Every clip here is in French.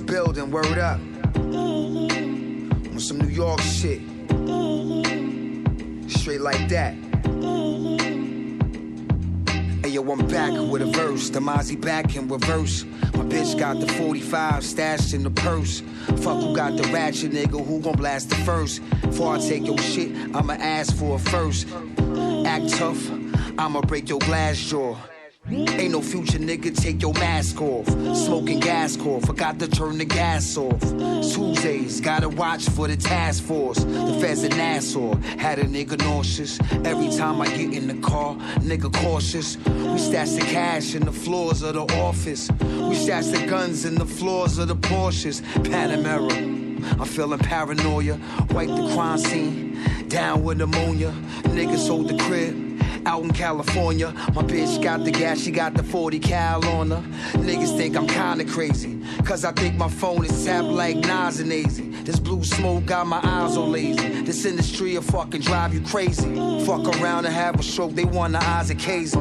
building, word up. On some New York shit. Straight like that. Hey yo, I'm back with a verse. The Mozzie back in reverse. My bitch got the 45 stashed in the purse. Fuck who got the ratchet, nigga, who gon' blast the first? Before I take your shit, I'ma ask for it first. Act tough, I'ma break your glass jaw. Ain't no future, nigga, take your mask off. Smoking gas core, forgot to turn the gas off. Tuesdays, gotta watch for the task force. The feds in Nassau, had a nigga nauseous. Every time I get in the car, nigga cautious. We stash the cash in the floors of the office. We stash the guns in the floors of the Porsches. Panamera, I'm feeling paranoia. Wipe the crime scene, down with pneumonia. Niggas sold the crib. Out in California, my bitch got the gas, she got the 40 cal on her. Niggas think I'm kinda crazy, cause I think my phone is tapped like Nas and AZ. This blue smoke got my eyes all lazy. This industry will fucking drive you crazy. Fuck around and have a stroke, they want the eyes of Casey.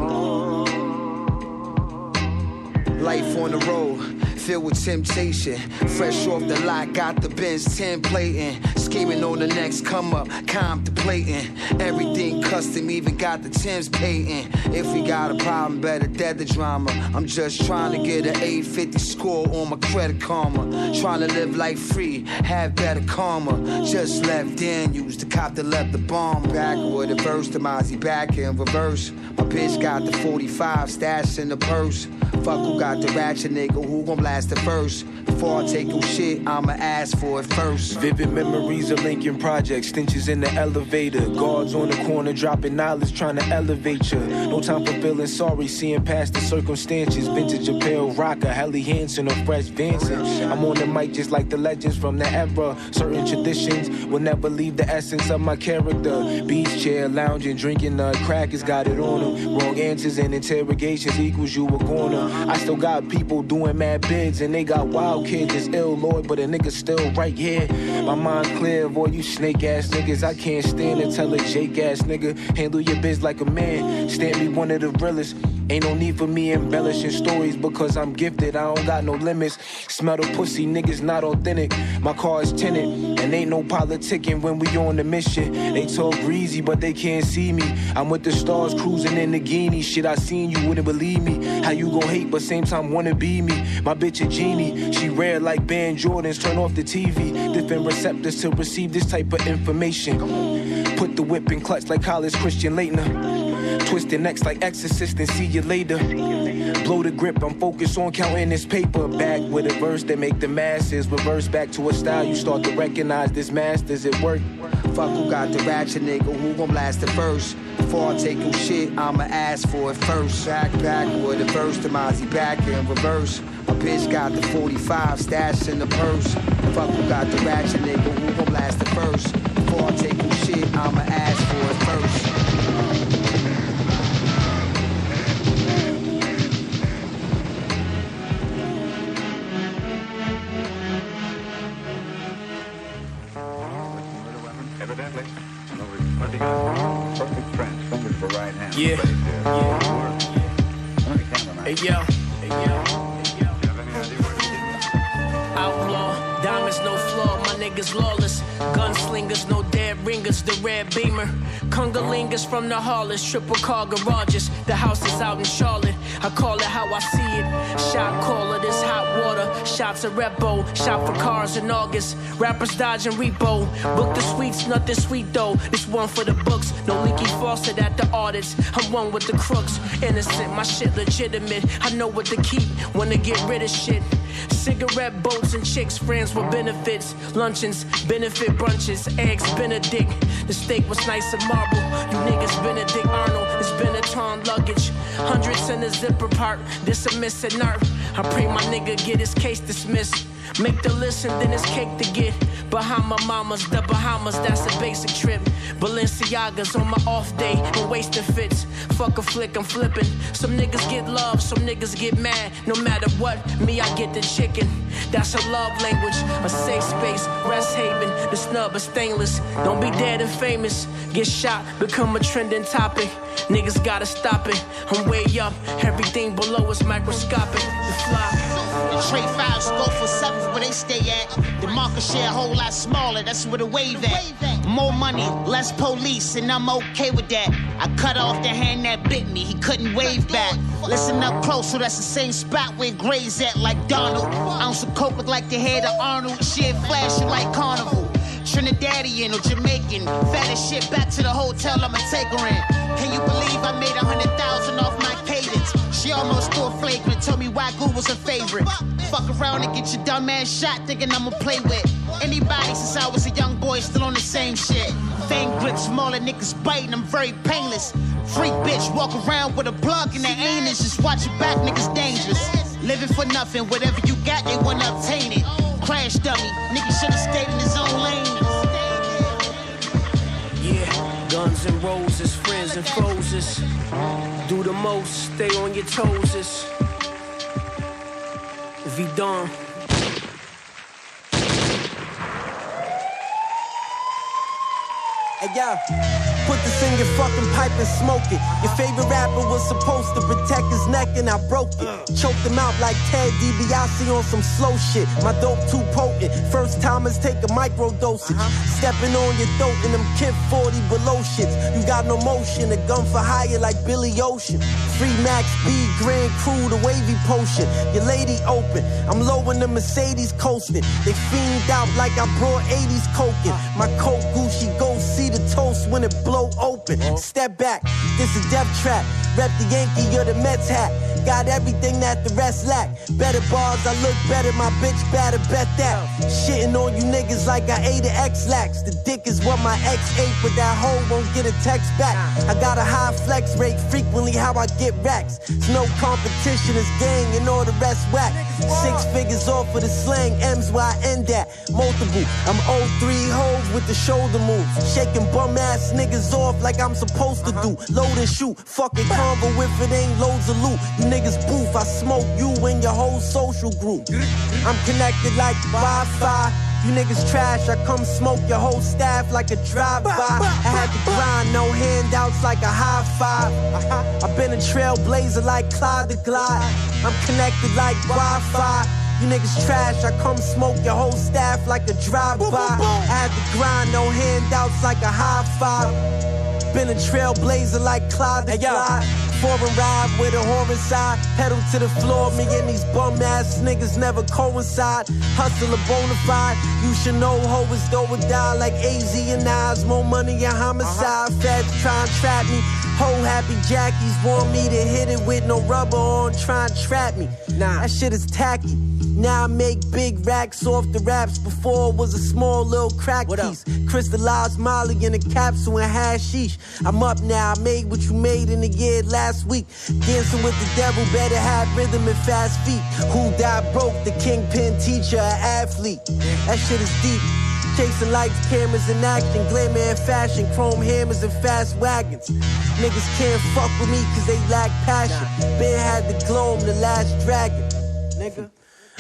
Life on the road, filled with temptation. Fresh off the lot, got the Benz templating. Scheming on the next come up, contemplating. Everything custom, even got the Tim's patent. If we got a problem, better dead the drama. I'm just trying to get an 850 score on my credit karma. Trying to live life free, have better karma. Just left Daniels, the cop that left the bomb. Back with a verse, the Mozzie back in reverse. My bitch got the 45 stashed in the purse. Fuck who got the ratchet, nigga, who gon' blast the first? Before I take your shit, I'ma ask for it first. Vivid memories of Lincoln Project, stenches in the elevator. Guards on the corner dropping knowledge, trying to elevate you. No time for feeling sorry, seeing past the circumstances. Vintage apparel rocker, Helly Hansen or Fresh Vincent. I'm on the mic just like the legends from the era. Certain traditions will never leave the essence of my character. Beach chair, lounging, drinking crackers, got it on them. Wrong answers and interrogations equals you a corner. I still got people doing mad bids and they got wild kids. It's ill, Lord, but a nigga still right here. My mind clear, boy, you snake ass niggas. I can't stand and tell a Jake ass nigga. Handle your biz like a man. Stamp me one of the realest. Ain't no need for me embellishing stories because I'm gifted. I don't got no limits. Smell the pussy, niggas not authentic. My car is tinted and ain't no politicking when we on the mission. They talk breezy, but they can't see me. I'm with the stars cruising in the guinea. Shit I seen, you wouldn't believe me. How you gon' hate but same time wanna be me? My bitch a genie. She rare like Band Jordans. Turn off the TV. Different receptors to receive this type of information. Put the whip in clutch like college Christian Laettner. Twist the necks like Exorcist and see you later. Blow the grip, I'm focused on counting this paper. Back with a verse that make the masses reverse back to a style you start to recognize this masters at work. Fuck who got the ratchet, nigga, who gon' blast the first? Before I take your shit, I'ma ask for it first. Back with a verse, the Mozzie back in reverse. My bitch got the 45 stashed in the purse. Fuck who got the ratchet, nigga, who gon' blast the first? Before I take your shit, I'ma ask for it first. Evidently, perfect French, fingers for right hand. Yeah. Hey yo. Outlaw, diamonds no flaw, my niggas lawless. Gunslingers, no dead ringers, the red beamer. Kungalingas from the Harless, triple car garages. The house is out in Charlotte, I call it how I see it. Shot caller, this hot water. Shots of repo, shot for cars in August. Rappers dodging repo. Book the sweets, nothing sweet though. This one for the books, no leaky faucet at the audits. I'm one with the crooks, innocent, my shit legitimate. I know what to keep, when to get rid of shit. Cigarette boats and chicks, friends with benefits. Luncheons, benefit brunches, eggs Benedict. The steak was nice and marble. You niggas Benedict Arnold, it's Benetton luggage. Hundreds in the zipper part, this a missing art. I pray my nigga get his case dismissed. Make the list and then it's cake to get. Bahama mamas, the Bahamas, that's a basic trip. Balenciagas on my off day and wasting fits. Fuck a flick, I'm flipping. Some niggas get love, some niggas get mad. No matter what, me, I get the chicken. That's a love language, a safe space, rest haven. The snub is stainless. Don't be dead and famous. Get shot, become a trending topic. Niggas gotta stop it. I'm way up, everything below is microscopic. The fly. The trade files go for 7 where they stay at. The market share a whole lot smaller, that's where the wave at. More money, less police, and I'm okay with that. I cut off the hand that bit me, he couldn't wave back. Listen up close, so that's the same spot where Gray's at, like Donald. Ounce of coke look like the head of Arnold. Shit flashing like Carnival. Trinidadian or Jamaican, fat as shit, back to the hotel, I'ma take her in. Can you believe I made 100,000 off my cadence? She almost threw a flagrant, told me Wagyu was her favorite. Fuck around and get your dumb ass shot, thinking I'ma play with anybody since I was a young boy, still on the same shit. Fang grip, smaller niggas biting, I'm very painless. Freak bitch, walk around with a plug in their anus, just watch your back, niggas dangerous. Living for nothing, whatever you got, they wanna obtain it. Crash dummy, nigga should've stayed in his own lane. Yeah, guns and roses, friends and foes. Do the most, stay on your toes. Vidon. Hey yo, put this in your fucking pipe and smoke it. Your favorite rapper was supposed to protect his neck and I broke it. Choked him out like Ted DiBiase on some slow shit. My dope too potent. First timers take a micro dosage. Stepping on your throat in them Kid 40 below shits. You got no motion, a gun for hire like Billy Ocean. Free Max B, Grand Crew, the wavy potion. Your lady open, I'm low in the Mercedes coasting. They fiend out like I brought 80s coking. My coat Gucci go see the toast when it blow open. Step back, this a death trap. Rep the Yankee or the Mets hat. Got everything that the rest lack. Better bars, I look better, my bitch better bet that. Shitting on you niggas like I ate an X-Lax. The dick is what my ex ate, but that hoe won't get a text back. I got a high flex rate, frequently how I get racks. It's no competition, it's gang and all the rest whack. 6 figures off for the slang, M's where I end at. Multiple, I'm 03 hoes with the shoulder moves. Shaking bum ass niggas off like I'm supposed to do. Load and shoot, fucking combo if it ain't loads of loot. You niggas boof, I smoke you and your whole social group. I'm connected like Wi-Fi. You niggas trash, I come smoke your whole staff like a drive-by. I had to grind, no handouts like a high five. I've been a trailblazer like Clyde the Glide. I'm connected like Wi-Fi. You niggas trash, I come smoke your whole staff like a drive-by. I had to grind, no handouts like a high five. Been a trailblazer like Clyde the Glide. Foreign ride with a horn inside. Pedal to the floor, me and these bum ass niggas never coincide. Hustler bona fide, you should know ho is do or die like AZ and Nas. More money and homicide. Feds try and trap me. Ho happy jackies want me to hit it with no rubber on, try and trap me. Nah, that shit is tacky. Now I make big racks off the raps. Before it was a small little crack piece. Crystallized Molly in a capsule and hashish. I'm up now, I made what you made in a year last week. Dancing with the devil, better have rhythm and fast feet. Who died broke? The kingpin teacher, an athlete. That shit is deep. Chasing lights, cameras in action, glamour and fashion, chrome hammers and fast wagons. Niggas can't fuck with me cause they lack passion. Ben had the glow, I'm the last dragon. Nigga,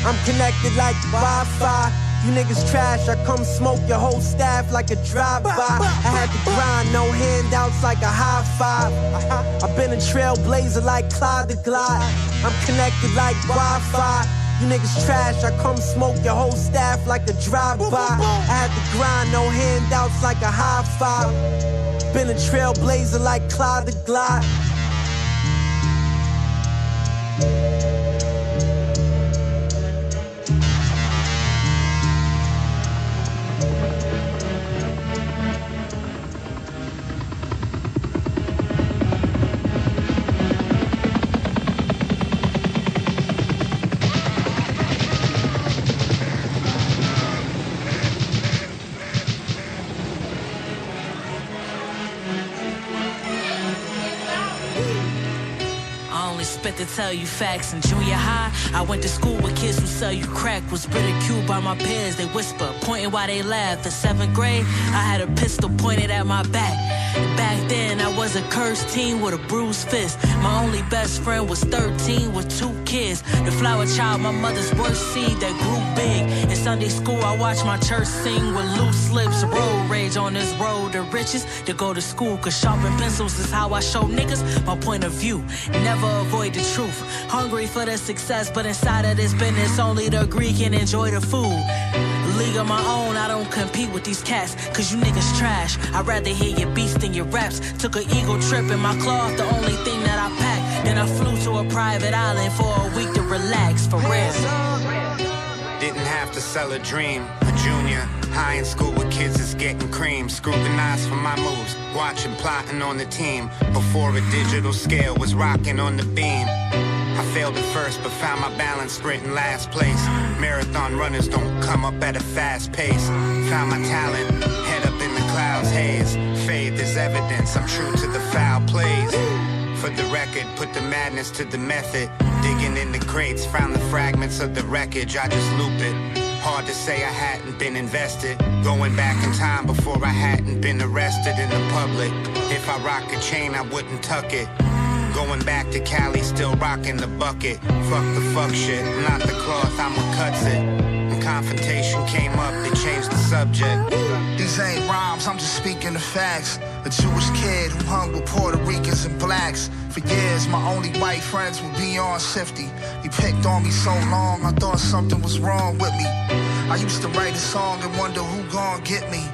I'm connected like Wi-Fi. You niggas trash, I come smoke your whole staff like a drive-by. I had to grind, no handouts like a high five. I've been a trailblazer like Clyde the Glide. I'm connected like Wi-Fi. You niggas trash, I come smoke your whole staff like a drive-by. I had to grind, no handouts like a high five. Been a trailblazer like Clyde the Glide. To tell you facts in junior high, I went to school with kids who sell you crack. Was ridiculed by my peers, they whisper, pointing while they laugh. In 7th grade, I had a pistol pointed at my back. Back then, I was a cursed teen with a bruised fist. My only best friend was 13 with 2 kids. The flower child, my mother's worst seed that grew big. In Sunday school, I watched my church sing with loose lips. Road rage on this road to riches. To go to school, cause sharpen pencils is how I show niggas my point of view. Never avoid the truth. Hungry for the success, but inside of this business, only the Greek can enjoy the food. League of my own, I don't compete with these cats, cause you niggas trash. I'd rather hear your beats than your raps. Took an ego trip in my cloth, the only thing that I packed. Then I flew to a private island for a week to relax, for real. Didn't have to sell a dream, a junior. High in school with kids is getting cream. Scrutinized for my moves, watching, plotting on the team. Before a digital scale was rocking on the beam. I failed at first, but found my balance, sprinting last place. Marathon runners don't come up at a fast pace. Found my talent, head up in the clouds, haze. Faith is evidence, I'm true to the foul plays. For the record, put the madness to the method. Digging in the crates, found the fragments of the wreckage, I just loop it. Hard to say I hadn't been invested. Going back in time before I hadn't been arrested in the public. If I rock a chain, I wouldn't tuck it. Going back to Cali, still rocking the bucket. Fuck the fuck shit, not the cloth, I'm what cuts it. When confrontation came up, they changed the subject. These ain't rhymes, I'm just speaking the facts. A Jewish kid who hung with Puerto Ricans and blacks. For years, my only white friends were beyond shifty. He picked on me so long, I thought something was wrong with me. I used to write a song and wonder who gon' get me.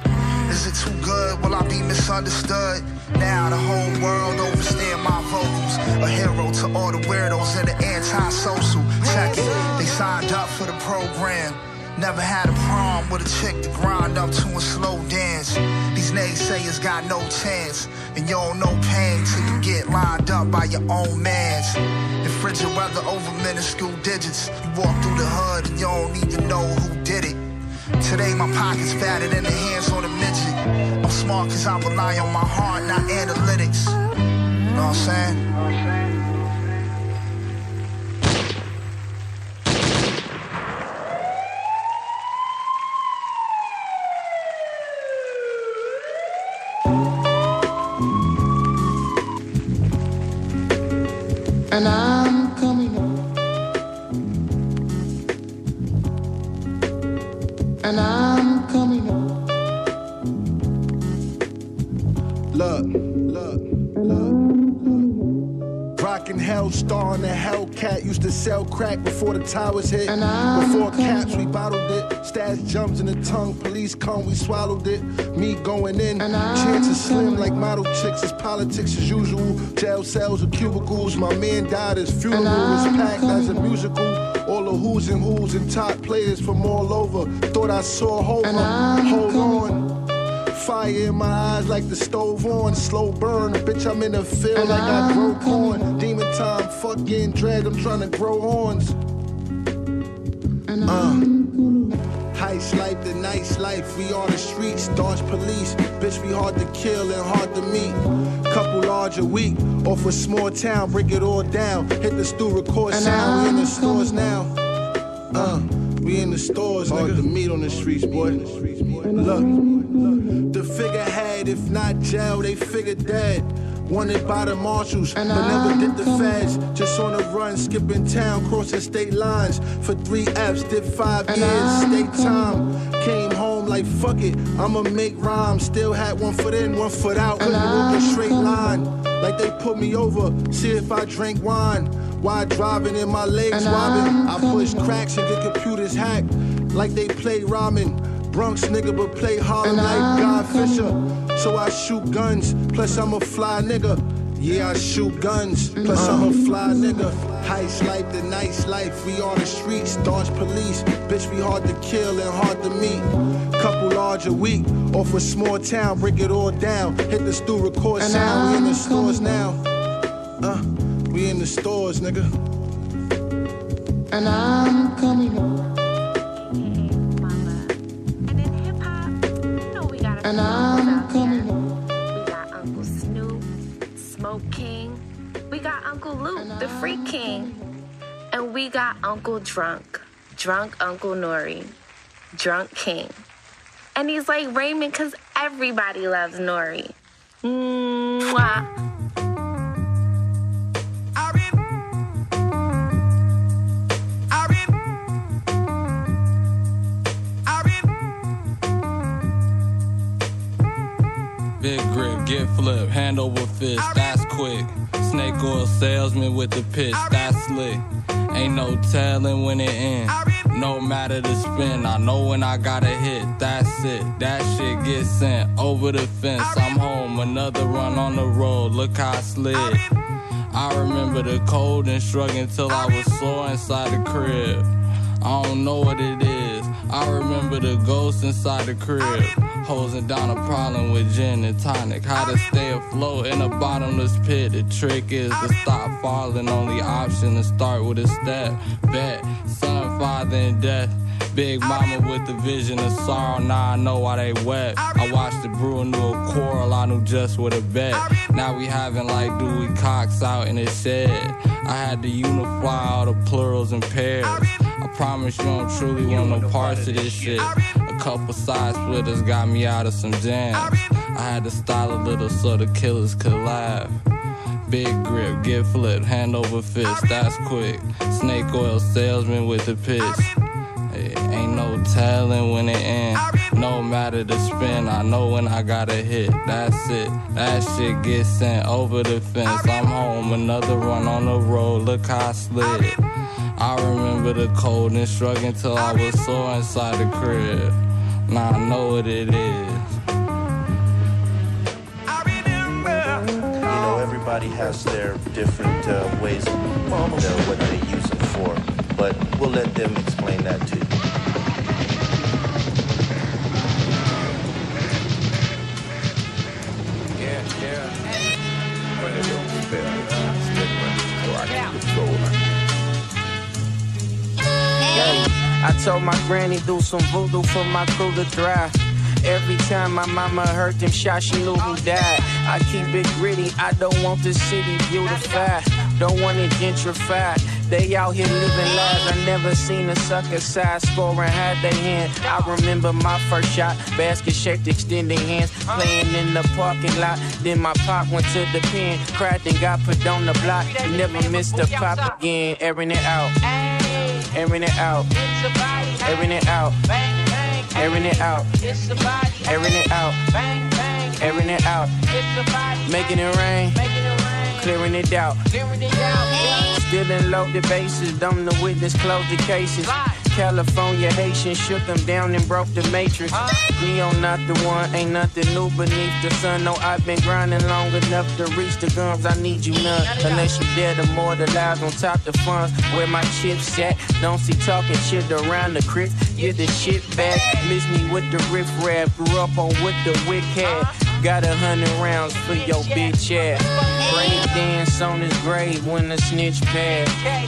Is it too good? Will I be misunderstood? Now the whole world overstand my vocals. A hero to all the weirdos and the anti-social. Check it, they signed up for the program. Never had a prom with a chick to grind up to a slow dance. These naysayers got no chance. And you don't know pain till you get lined up by your own mans. In frigid weather over minuscule digits. You walk through the hood and you don't even know who did it. Today my pocket's fatter than the hands on a midget. I'm smart cause I rely on my heart, not analytics. You know what I'm saying? And I'm coming up. And I'm coming up. Look. Rockin' Hellstar and the Hellcat used to sell crack before the towers hit. Before caps, we bottled it. Stash jumps in the tongue, police come, we swallowed it. Me going in, chances slim like model chicks. It's politics as usual. Jail cells or cubicles. My man died, his funeral was packed as a musical. All the who's and top players from all over. Thought I saw Hova, hold on. Fire in my eyes like the stove on. Slow burn, bitch, I'm in the field like I grow corn. Demon time, fuck getting dread, I'm trying to grow horns. Heist life, the nice life, we on the streets, dodge police. Bitch, we hard to kill and hard to meet. Couple large a week, off a small town, break it all down. Hit the stew, record sound, we in the stores now. We in the stores, hard to meet on the streets, boy. Look, the figurehead, if not jail, they figure dead. Wanted by the marshals, but never did the feds. Just on the run, skipping town, crossing state lines. For 3 Fs, did 5 years, state time. Came home like, fuck it, I'ma make rhymes. Still had 1 foot in, 1 foot out, couldn't walk a straight line. Like they put me over, see if I drink wine. Why driving in my legs wobbling? I push cracks and get computers hacked. Like they play ramen. Bronx nigga, but play Harlem like Guy Fisher. So I shoot guns, plus I'm a fly nigga. Yeah, I shoot guns, plus I'm a fly nigga. Heist life, the nice life, we on the streets, dodge police. Bitch, we hard to kill and hard to meet. Couple large a week, off a small town, break it all down. Hit the stew, record sound, we in the stores now. We in the stores, nigga. And I'm coming up. And I'm coming up. We got Uncle Snoop, Smoke King. We got Uncle Luke, the Freak King. And we got Uncle Drunk Uncle Nori, Drunk King. And he's like Raymond because everybody loves Nori. Mwah. Big grip, get flipped, hand over fist, that's quick. Snake oil salesman with the pitch, that's slick. Ain't no telling when it ends. No matter the spin, I know when I gotta hit, that's it. That shit gets sent over the fence. I'm home, another run on the road, look how I slid. I remember the cold and struggling till I was sore inside the crib. I don't know what it is. I remember the ghost inside the crib, hosing down a problem with gin and tonic. How to stay afloat in a bottomless pit. The trick is to stop falling. Only option to start with a step. Bet, son, father, and death. Big mama with the vision of sorrow. Now I know why they wet. I watched it brew into a quarrel. I knew just what to bet. Now we having like Dewey Cox out in the shed. I had to unify all the plurals and pairs. I promise you don't truly want no parts of this shit. A couple side splitters got me out of some jams. I had to style a little so the killers could laugh. Big grip, get flipped, hand over fist, that's quick. Snake oil salesman with the pitch. Ain't no telling when it ends. No matter the spin, I know when I gotta hit. That's it. That shit gets sent over the fence. I'm home, another run on the road. Look how I slid. I remember the cold and struggling till I was sore inside the crib. Now I know what it is. You know, everybody has their different ways of what they use it for, but we'll let them explain that to you. I told my granny do some voodoo for my crew to thrive. Every time my mama heard them shots, she knew who died. I keep it gritty, I don't want the city beautified. Don't want it gentrified. They out here living lives. I never seen a sucker side scoring hide they hand. I remember my first shot, basket shaped, extending hands, playing in the parking lot. Then my pop went to the pen, cried and got put on the block. Never missed a pop again, airing it out. Airing it out, airing it out, airing it out, airing it out, airing it out, making it rain, clearing it out. Still in loaded bases, dumb the witness, closed the cases. California Haitian shook them down and broke the matrix. Neo not the one, ain't nothing new beneath the sun. No, I've been grinding long enough to reach the gums. I need you none, unless you dare to immortalize on top the funds. Where my chips at, don't see talking shit around the crib. Get the shit back, miss me with the riff rap. Grew up on what the wick had. Got 100 rounds for your bitch ass. Break dance on his grave when the snitch pass.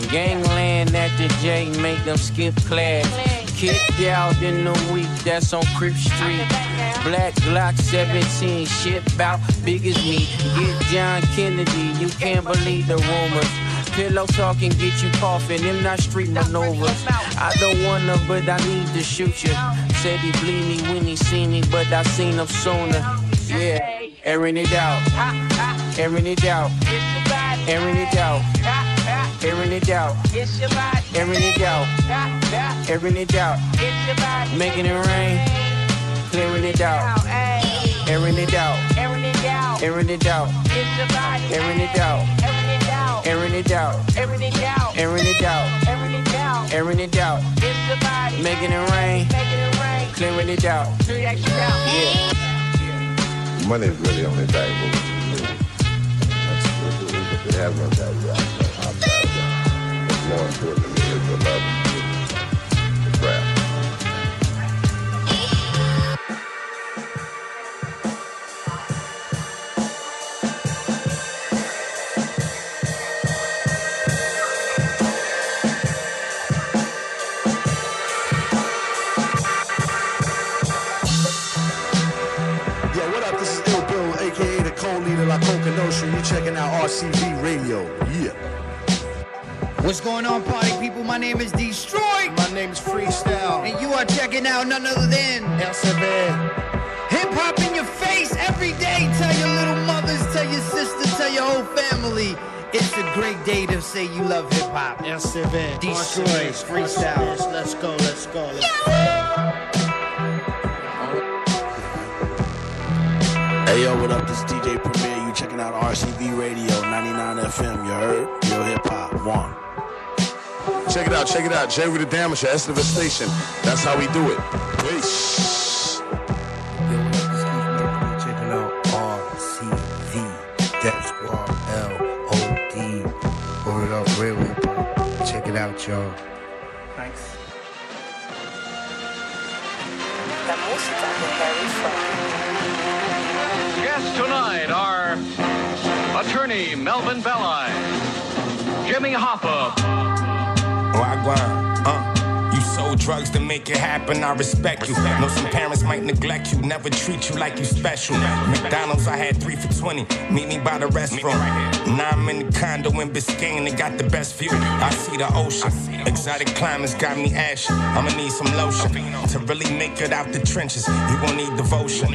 Gangland at the J, make them skip class. Kicked out in the week, that's on Crip Street. Black Glock 17, shit bout big as me. Get John Kennedy, you can't believe the rumors. Pillow talking, get you coughing, them not street maneuvers. I don't wanna, but I need to shoot you. Said he bleed me when he see me, but I seen him sooner. Yeah, airing it out, airing it out, airing it out, airing it out, airing it out, airing it out, making it rain, clearing it out, airing it out, airing it out, airing it out, airing it out, airing it out, airing it out, making it rain, clearing it out. Yeah. Money is really only valuable. We have no value outside of that. What's more important to me is the love and the craft. You checking out RCV Radio, yeah. What's going on, party people? My name is Destroy. My name is Freestyle. And you are checking out none other than El7. Hip hop in your face every day. Tell your little mother. your sister, tell your whole family. It's a great day to say you love hip hop. Yes, it is. Destroy freestyle. Let's go, let's go. Hey yo, what up? This DJ Premier. You checking out RCV Radio 99 FM. You heard? Yo, hip hop. One. Check it out. Jay with the Damager, Estiva Station. That's how we do it. Peace. Yo, what up? This Keith Mercury. Checking out RCV. Death Squad LOD. Word up, real hip hop. Check it out, y'all. Thanks. La música de Harry Fraud. Guests tonight are attorney Melvin Belli, Jimmy Hoffa. You sold drugs to make it happen, I respect you. Know some parents might neglect you, never treat you like you special. McDonald's, I had 3 for $20. Meet me by the restaurant. Now I'm in the condo in Biscayne and got the best view. I see the ocean. Exotic climates got me ashy. I'ma need some lotion to really make it out the trenches. You gon' need devotion.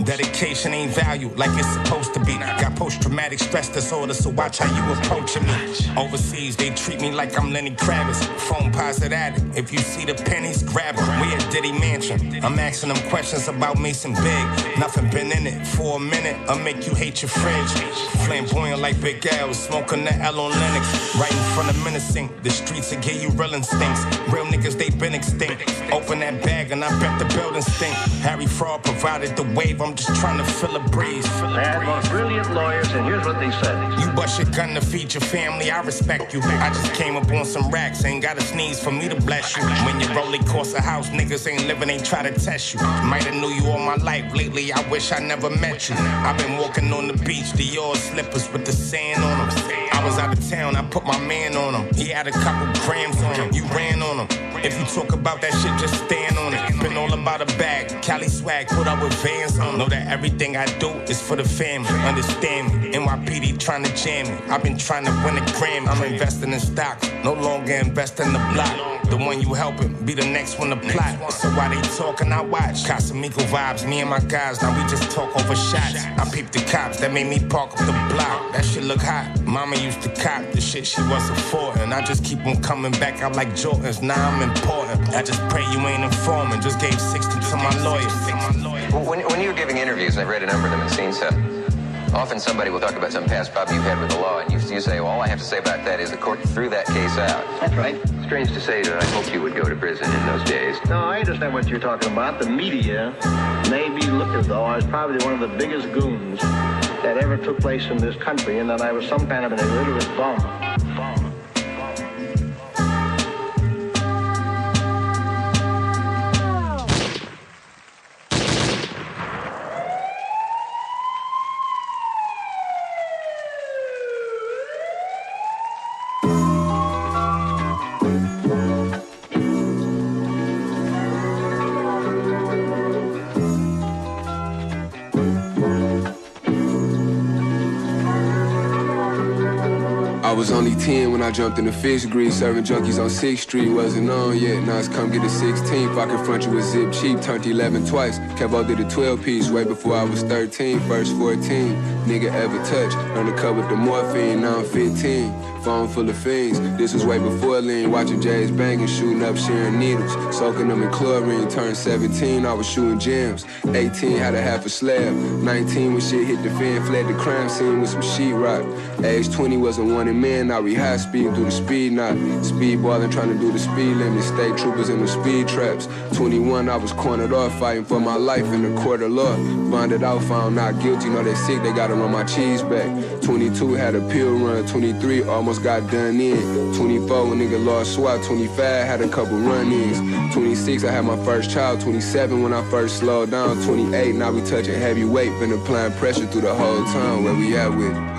Dedication ain't valued like it's supposed to be. Got post-traumatic stress disorder, so watch how you approaching me. Overseas, they treat me like I'm Lenny Kravitz. Phone posit addict. If you see the pennies, grab them. We at Diddy Mansion. I'm asking them questions about Mason Big. Nothing been in it for a minute. I'll make you hate your fridge. Flamboyant like Big L, smoking the L on Lennox. Right in front of Menacing. The streets will give you real instincts. Real niggas, they been extinct. Open that bag and I bet the building stink. Harry Fraud provided the wave. I'm just trying to fill a breeze. They had most brilliant lawyers, and here's what they said. You bust your gun to feed your family, I respect you. I just came up on some racks, ain't gotta sneeze for me to bless you. When you rolling course a house, niggas ain't living, ain't try to test you. Might've knew you all my life, lately I wish I never met you. I've been walking on the beach, Dior slippers with the sand on them. I was out of town, I put my man on him. He had a couple grams on him, you ran on him. If you talk about that shit, just stand on it. Been all about a bag, Cali swag, put up with Vans on. Know that everything I do is for the family, understand me. NYPD trying to jam me, I've been trying to win a Grammy. I'm investing in stocks, no longer invest in the block. The one you helping, be the next one to plot. So while they talking, I watch. Casamico vibes, me and my guys, now we just talk over shots. I peep the cops, that made me park up the block. That shit look hot, mama used to cop the shit she was affording. I just keep on coming back out like Jordans, now I'm important. I just pray you ain't informing, just gave 60 to my lawyer. When you're giving interviews, and I've read a number of them and seen some, often somebody will talk about some past problem you've had with the law, and you say, well, all I have to say about that is the court threw that case out. That's right. Strange to say that I hoped you would go to prison in those days. No, I understand what you're talking about. The media made me look as though I was probably one of the biggest goons that ever took place in this country, and that I was some kind of an illiterate bum. I was only 10 when I jumped in the fish grease, serving junkies on 6th Street. Wasn't on yet, now it's come get the 16th. I confront you with zip cheap, turned 11 twice. Kevo did a 12-piece way before I was 13, first 14. Nigga ever touch, learned to cut with the morphine, now I'm 15. Phone full of fiends, this was way before lean. Watching Jay's banging, shooting up, sharing needles. Soaking them in chlorine, turned 17, I was shooting gems. 18, had a half a slab. 19, when shit hit the fan, fled the crime scene with some sheetrock. Age 20 wasn't wanted man, now we high speed through the speed knot. Speedballing, trying to do the speed limit. State troopers in the speed traps. 21, I was cornered off, fighting for my life in the court of law. Bonded out, found not guilty, know they sick, they gotta run my cheese back. 22, had a pill run. 23, almost got done in. 24, a nigga lost SWAT. 25, had a couple run-ins. 26, I had my first child. 27, when I first slowed down. 28, now we touching heavyweight. Been applying pressure through the whole time. Where we at with it?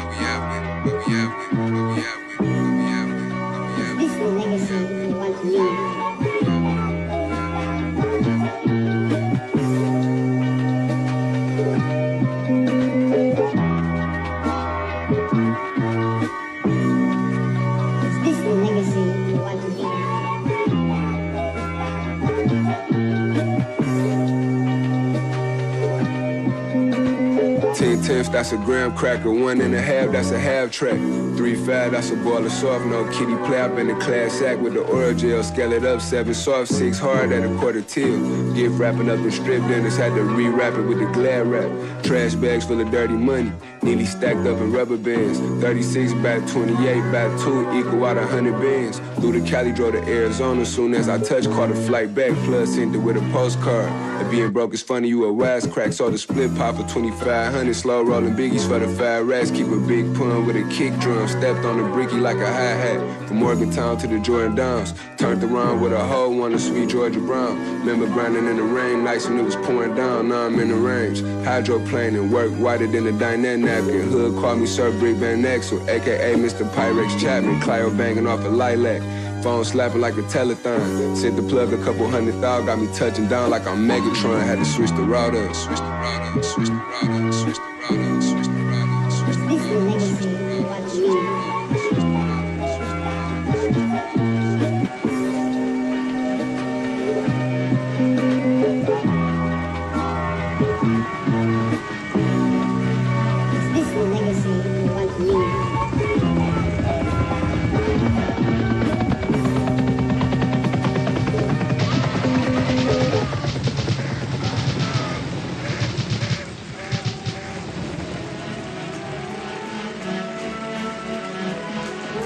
14/10, that's a graham cracker. 1.5, that's a half track. 3/5, that's a ball of soft. No kitty play up in the class act with the oil gel. Scale it up, 7 soft, 6 hard at a quarter till. Gift wrapping up the strip dinners, had to re-wrap it with the glad wrap. Trash bags full of dirty money, neatly stacked up in rubber bands. 36 back 28 back 2 equal out 100 bands. Through the Cali, drove to Arizona. Soon as I touched, caught a flight back. Plus sent it with a postcard. And being broke is funny, you a wisecrack. Saw the split pop for 2,500. Slow rolling biggies for the 5 rats. Keep a big pun with a kick drum. Stepped on the bricky like a hi-hat. From Morgantown to the Jordan Downs. Turned around with a hoe, won a sweet Georgia Brown. Remember grinding in the rain, nights when it was pouring down. Now I'm in the range. Hydroplane and work whiter than a dinette napkin. Hood called me Sir Brick Van Exel, a.k.a. Mr. Pyrex Chapman. Clio banging off a lilac. Phone slapping like a telethon. Sent the plug a couple $100,000. Got me touching down like I'm Megatron. Had to switch the router. Switch the router. Switch the router. Switch the router. Switch the router. Switch the router.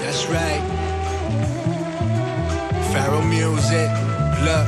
That's right. Pharaoh music. Look,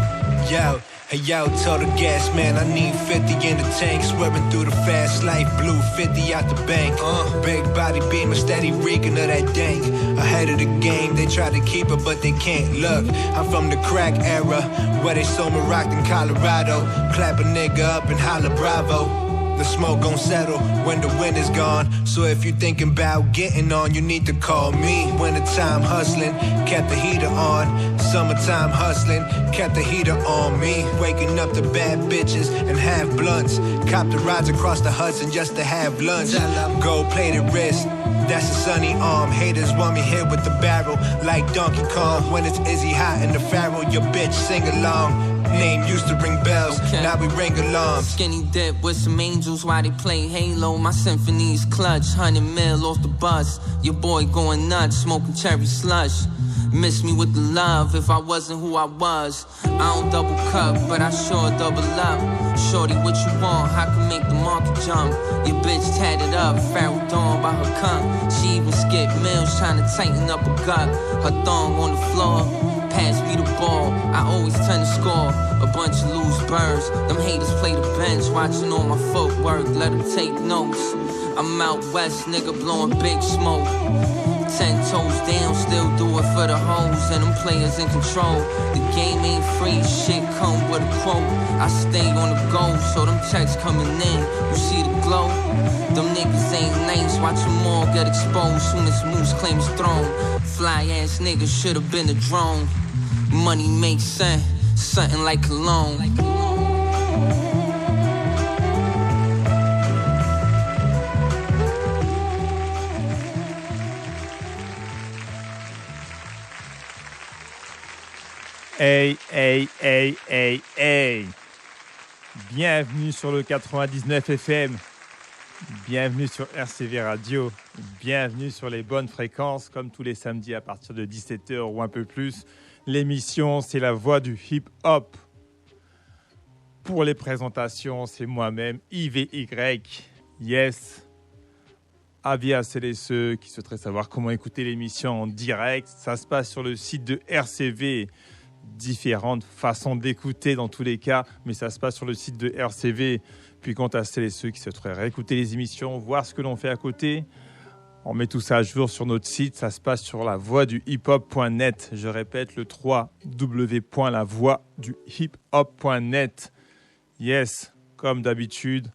yo. Hey yo, told the gas man I need 50 in the tank. Swerving through the fast life, blue 50 out the bank. Big body beamer, steady reeking of that dank. Ahead of the game, they try to keep it but they can't. Look, I'm from the crack era, where they sold me rock in Colorado. Clap a nigga up and holla bravo. The smoke gon' settle when the wind is gone. So if you thinking about getting on, you need to call me. Wintertime hustling, kept the heater on. Summertime hustling, kept the heater on me. Waking up to bad bitches and have blunts. Cop the rides across the Hudson just to have lunch. Gold plated wrist, that's a sunny arm. Haters want me here with the barrel like Donkey Kong. When it's Izzy hot in the Pharaoh, your bitch sing along. Name used to ring bells, now we ring alarms. Skinny dip with some angels while they play Halo. My symphony's clutch, 100 mil off the bus. Your boy going nuts, smoking cherry slush. Miss me with the love if I wasn't who I was. I don't double cup, but I sure double up. Shorty, what you want? I can make the market jump. Your bitch tatted up, Pharaoh Dawn by her cup. She even skipped meals trying to tighten up her gut. Her thong on the floor, pass me the ball. I always tend to score a bunch of loose birds. Them haters play the bench, watching all my footwork. Let them take notes. I'm out west, nigga, blowing big smoke. 10 toes down, still do it for the hoes and them players in control. The game ain't free, shit come with a quote. I stay on the go, so them checks coming in. You see the glow? Them niggas ain't nice, watch them all get exposed soon as Moose claims throne. Fly ass niggas should've been a drone. Money makes sense, something like cologne. Hey, hey, hey, hey, hey. Bienvenue sur le 99 FM. Bienvenue sur RCV Radio. Bienvenue sur les bonnes fréquences, comme tous les samedis à partir de 17h ou un peu plus. L'émission, c'est la voix du hip-hop. Pour les présentations, c'est moi-même, IVY. Yes. Avis à celles et ceux qui souhaiteraient savoir comment écouter l'émission en direct. Ça se passe sur le site de RCV. Différentes façons d'écouter dans tous les cas, mais ça se passe sur le site de RCV. Puis quant à celles et ceux qui souhaiteraient réécouter les émissions, voir ce que l'on fait à côté, on met tout ça à jour sur notre site. Ça se passe sur lavoixduhiphop.net. Je répète, le www.lavoixduhiphop.net. Yes, comme d'habitude,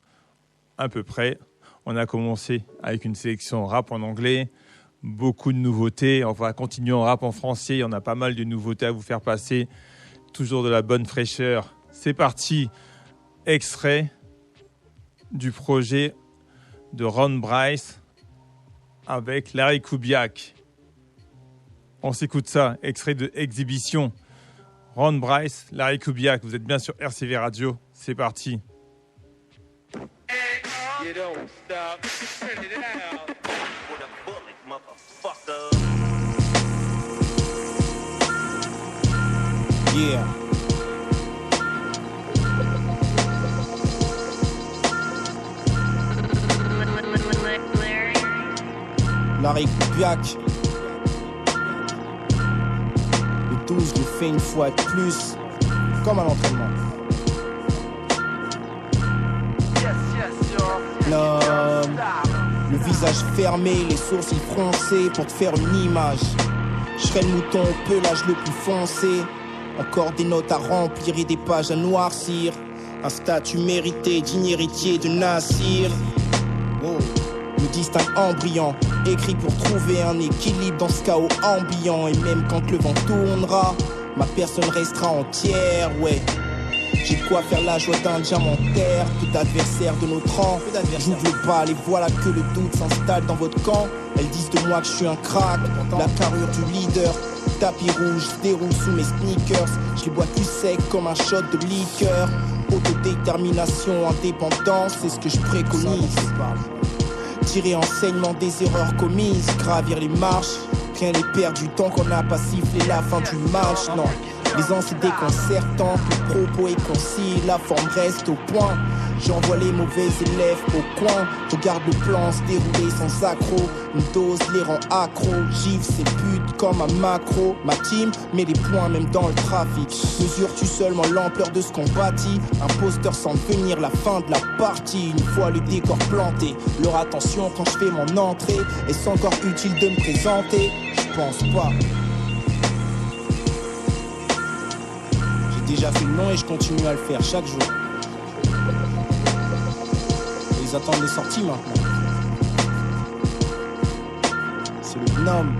à peu près. On a commencé avec une sélection rap en anglais. Beaucoup de nouveautés. On va continuer en rap en français. Il y en a pas mal de nouveautés à vous faire passer. Toujours de la bonne fraîcheur. C'est parti. Extrait du projet de Ron Bryce avec Larry Kubiak. On s'écoute ça. Extrait de Exhibition. Ron Bryce, Larry Kubiak. Vous êtes bien sur RCV Radio. C'est parti. Yeah. You don't stop. Turn it out. With a bullet, motherfucker. Yeah. Larry Kubiak. Le 12, je le fais une fois de plus, comme à l'entraînement. L'homme, le visage fermé, les sourcils froncés pour te faire une image. Je serai le mouton au pelage le plus foncé. Encore des notes à remplir et des pages à noircir. Un statut mérité, digne héritier de Nassir. Oh. Le distinct embryon, écrit pour trouver un équilibre dans ce chaos ambiant. Et même quand le vent tournera, ma personne restera entière, ouais. J'ai de quoi faire la joie d'un diamantaire. Tout adversaire de notre rang, j'ouvre le bal et voilà que le doute s'installe dans votre camp. Elles disent de moi que je suis un crack, la carrure du leader. Tapis rouge, se déroule sous mes sneakers. Je les bois plus sec comme un shot de liqueur. Autodétermination, indépendance, c'est ce que je préconise. Tirer enseignement des erreurs commises, gravir les marches. Rien n'est perdu tant qu'on n'a pas sifflé la fin du match, non. Les ans c'est déconcertant, le propos est concis, la forme reste au point. J'envoie les mauvais élèves au coin. Regarde le plan se dérouler sans accroc. Une dose les rend accro. Gifle ses putes comme un macro. Ma team met les points même dans le trafic. Mesures-tu seulement l'ampleur de ce qu'on bâtit? Imposteur sans devenir la fin de la partie. Une fois le décor planté, leur attention quand je fais mon entrée. Est-ce encore utile de me présenter? Je pense pas. J'ai déjà fait le nom et je continue à le faire chaque jour. Ils attendent les sorties maintenant. C'est le gnome.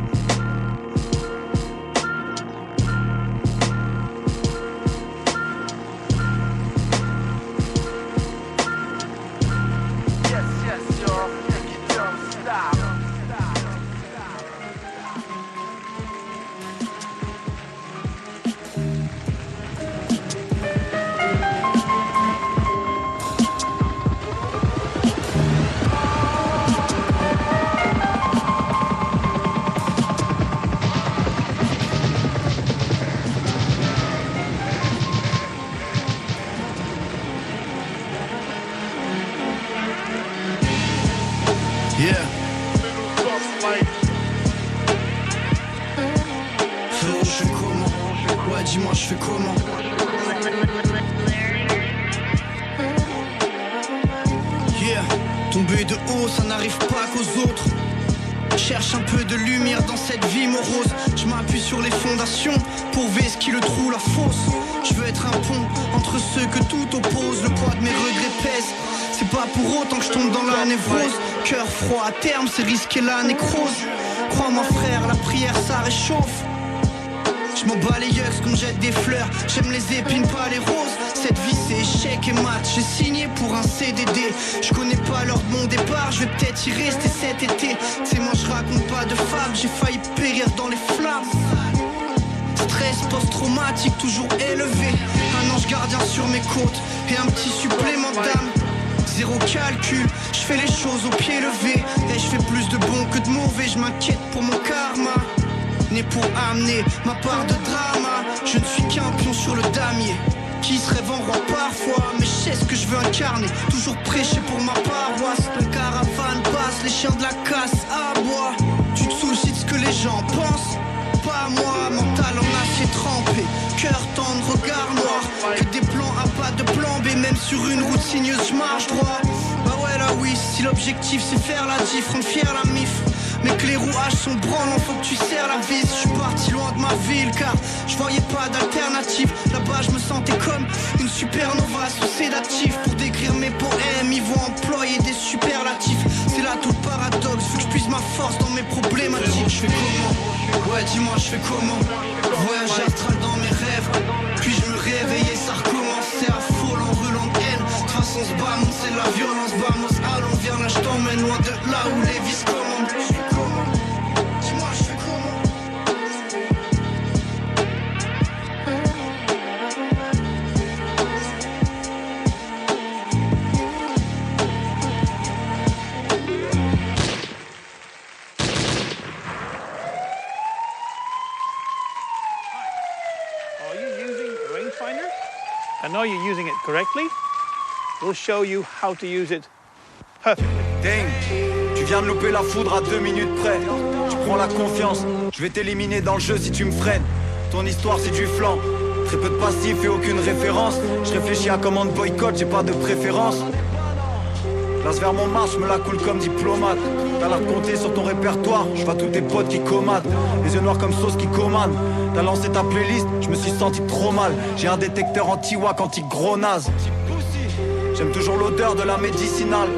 À terme, c'est risquer la nécrose. Crois-moi frère, la prière ça réchauffe. Je m'en bats les yucks qu'on jette des fleurs. J'aime les épines, pas les roses. Cette vie c'est échec et mat. J'ai signé pour un CDD. Je connais pas l'heure de mon départ. Je vais peut-être y rester cet été. C'est moi je raconte pas de fables. J'ai failli périr dans les flammes. Stress post-traumatique toujours élevé. Un ange gardien sur mes côtes et un petit supplément d'âme. Zéro calcul, je fais les choses au pied levé. Et je fais plus de bon que de mauvais. Je m'inquiète pour mon karma. Né pour amener ma part de drama. Je ne suis qu'un pion sur le damier qui se rêve en roi parfois. Mais je sais ce que je veux incarner. Toujours prêcher pour ma paroisse. La caravane passe, les chiens de la casse aboient. Tu te soucies de ce que les gens pensent? Pas moi, mental en acier trempé. Cœur tendre, regard noir. Que des plans à pas de plan B. Même sur une route sinueuse, je marche droit. Bah ouais là oui, si l'objectif c'est faire la diff, rendre fier la mif. Mais que les rouages sont branlants, faut que tu serres la vis. Je suis parti loin de ma ville car je voyais pas d'alternative. Là-bas je me sentais comme une supernova sous sédatif. Pour décrire mes poèmes, ils vont employer des superlatifs. C'est là tout le paradoxe, faut que je puise ma force dans mes problématiques. Je fais comment? Ouais dis-moi je fais comment? Voyage astral dans mes rêves. Puis je me réveillais, ça recommençait à folle en roulant de haine. De toute façon ce bamon c'est la violence. Vamos, allons viens là je t'emmène loin de là où les vices commandent. Dis-moi je fais comment? know you're using it correctly, we'll show you how to use it perfectly. Ding, tu viens de louper la foudre à 2 minutes près. Tu prends la confiance, je vais t'éliminer dans le jeu si tu me freines. Ton histoire c'est du flanc, très peu de passif et aucune référence. Je réfléchis à comment de boycott, j'ai pas de préférence. Place vers Montmartre, je me la coule comme diplomate. T'as l'air de compter sur ton répertoire, je vois tous tes potes qui commandent. Les yeux noirs comme sauce qui commandent. T'as lancé ta playlist, je me suis senti trop mal. J'ai un détecteur anti-wack, anti-gros naze. J'aime toujours l'odeur de la médicinale.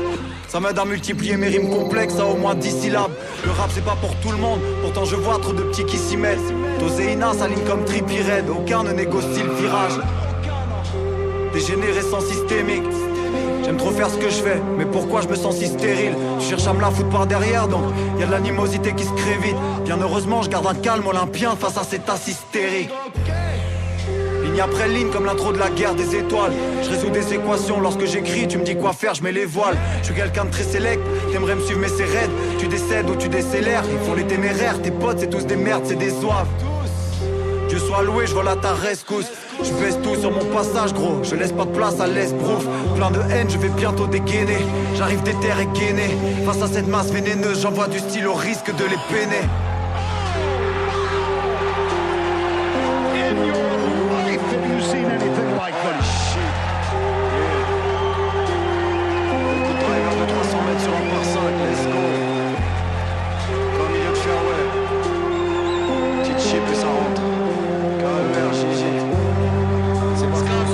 Ça m'aide à multiplier mes rimes complexes à au moins 10 syllabes. Le rap c'est pas pour tout le monde, pourtant je vois trop de petits qui s'y mêlent. Toséina s'aligne comme Trippie Red, aucun ne négocie le virage. Dégénérescence systémique. J'aime trop faire ce que je fais, mais pourquoi je me sens si stérile? Je cherche à me la foutre par derrière, donc y'a de l'animosité qui se crée vite. Bien heureusement, je garde un calme olympien face à cette tasse hystérique. Ligne après ligne comme l'intro de la guerre des étoiles. Je résous des équations lorsque j'écris, tu me dis quoi faire, je mets les voiles. Je suis quelqu'un de très sélect, t'aimerais me suivre mais c'est raide. Tu décèdes ou tu décélères, ils font les téméraires. Tes potes c'est tous des merdes, c'est des zouaves. Dieu soit loué, je vole à ta rescousse. Je baisse tout sur mon passage gros, je laisse pas de place à l'esbrouf. Plein de haine, je vais bientôt dégainer. J'arrive des terres et gainé. Face à cette masse vénéneuse, j'envoie du style au risque de les peiner. In your life, have you seen anything like this? Beaucoup de drivers de 300 mètres sur un par 5, let's go. Comme milieu de fairway. Petite chip et ça rentre. KER, GG. C'est pas grave.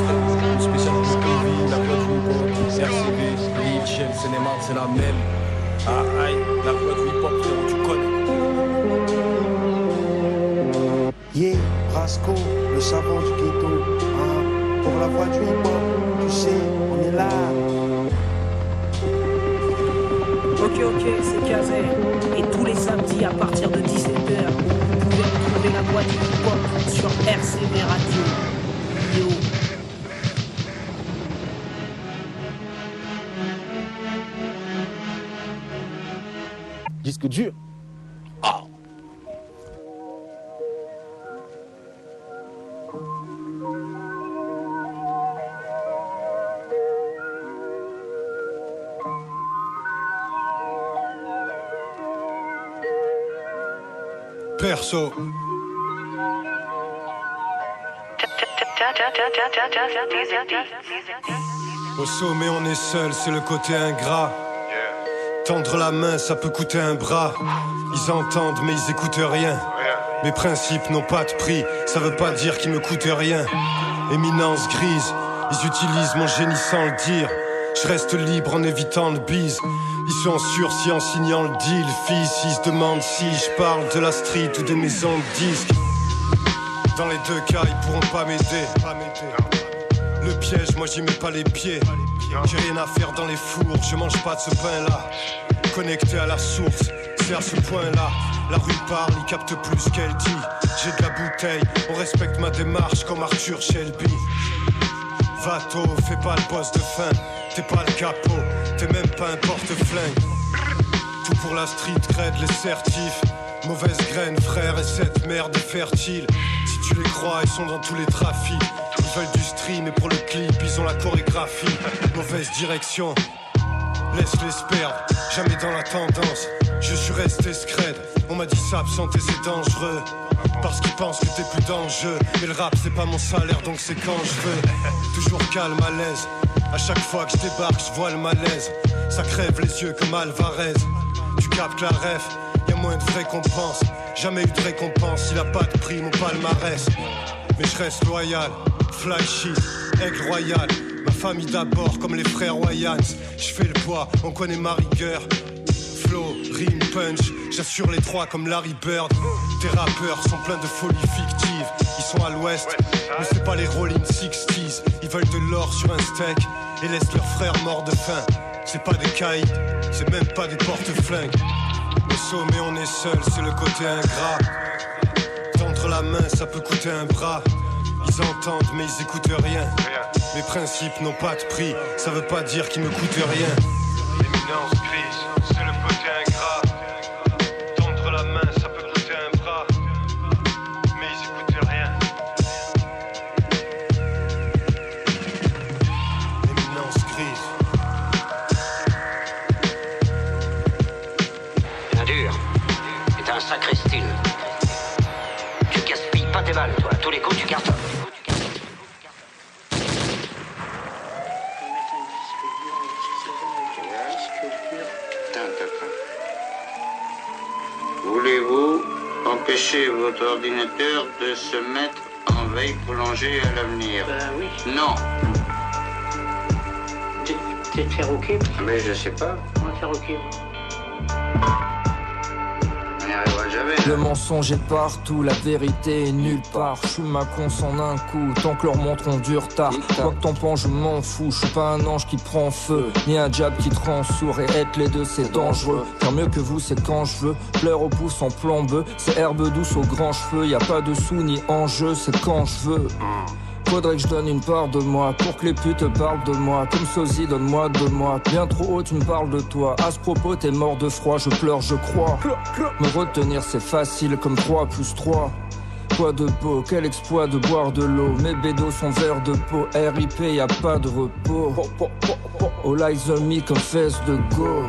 Spécial Scorby, la Guadeloupe, RCV, Lille, Shell, Sénémar, c'est la même. Ah aïe, la Guadeloupe, pop, tu connais. Yeah, Brasco, le savant du ghetto. Hein, pour la voix du hip-hop, tu sais, on est là. Ok, c'est Kazer. Et tous les samedis à partir de 17h, vous pouvez retrouver la voix du hip-hop sur RCV Radio. Yo. Disque dur. Ah. Perso. Au sommet on est seul, c'est le côté ingrat. Tendre la main ça peut coûter un bras. Ils entendent mais ils écoutent rien. Mes principes n'ont pas de prix, ça veut pas dire qu'ils me coûtent rien. Éminence grise, ils utilisent mon génie sans le dire. Je reste libre en évitant le bise. Ils sont en sursis en signant le deal. Fils, ils se demandent si je parle de la street ou des maisons de disques. Dans les deux cas, ils pourront pas m'aider. Le piège, moi j'y mets pas les pieds. J'ai rien à faire dans les fours, je mange pas de ce pain-là. Connecté à la source, c'est à ce point-là. La rue parle, il capte plus qu'elle dit. J'ai de la bouteille, on respecte ma démarche comme Arthur Shelby. Vato, fais pas le boss de fin. T'es pas le capot, t'es même pas un porte-flingue. Tout pour la street cred, les certifs. Mauvaise graine, frère, et cette merde fertile. Si tu les crois, ils sont dans tous les trafics. Ils veulent du stream et pour le clip, ils ont la chorégraphie. Mauvaise direction, laisse-les se perdre. Jamais dans la tendance, je suis resté scred. On m'a dit s'absenter c'est dangereux. Parce qu'ils pensent que t'es plus d'enjeu. Mais le rap c'est pas mon salaire donc c'est quand je veux. Toujours calme à l'aise. À chaque fois que je débarque je vois le malaise. Ça crève les yeux comme Alvarez. Tu captes la ref, y'a moins de récompense. Jamais eu de récompense, il a pas de prix mon palmarès. Mais je reste loyal, fly shit, aigle royal. Ma famille d'abord comme les frères Wayans. Je fais le poids, on connaît ma rigueur. Flow, rime, punch, j'assure les trois comme Larry Bird. Tes rappeurs sont pleins de folies fictives. Ils sont à l'ouest, mais c'est pas les Rolling 60s. Ils veulent de l'or sur un steak et laissent leurs frères morts de faim. C'est pas des caïds, c'est même pas des porte-flingues. Au sommet on est seul, c'est le côté ingrat. Tendre la main ça peut coûter un bras. Ils entendent mais ils écoutent rien. Mes principes n'ont pas de prix, ça veut pas dire qu'ils me coûtent rien. Éminence grise, c'est le côté ingrat. Tendre la main, ça peut coûter un bras. Mais ils écoutent rien. Voulez-vous empêcher votre ordinateur de se mettre en veille prolongée à l'avenir? Oui. Non. Peut-être faire OK. Mais je sais pas. On va faire OK. On n'y arrivera jamais. Le mensonge est partout, la vérité est nulle part. Je suis ma conce en un coup, tant que leurs montres ont du retard. Quoi que t'en penses, je m'en fous. Je suis pas un ange qui prend feu, ni un diable qui te rend sourd. Et être les deux, c'est dangereux. Faire mieux que vous, c'est quand je veux. Fleur au pouce en plambeux, c'est herbe douce aux grands cheveux. Y a pas de sous ni enjeu, c'est quand je veux. Faudrait que je donne une part de moi pour que les putes parlent de moi. Comme sosie, donne-moi de moi. Bien trop haut, tu me parles de toi. À ce propos, t'es mort de froid, je pleure, je crois. Me retenir, c'est facile comme 3 + 3. Quoi de beau, quel exploit de boire de l'eau. Mes bédos sont verts de peau. RIP, y a pas de repos. All eyes on me comme fesse de go.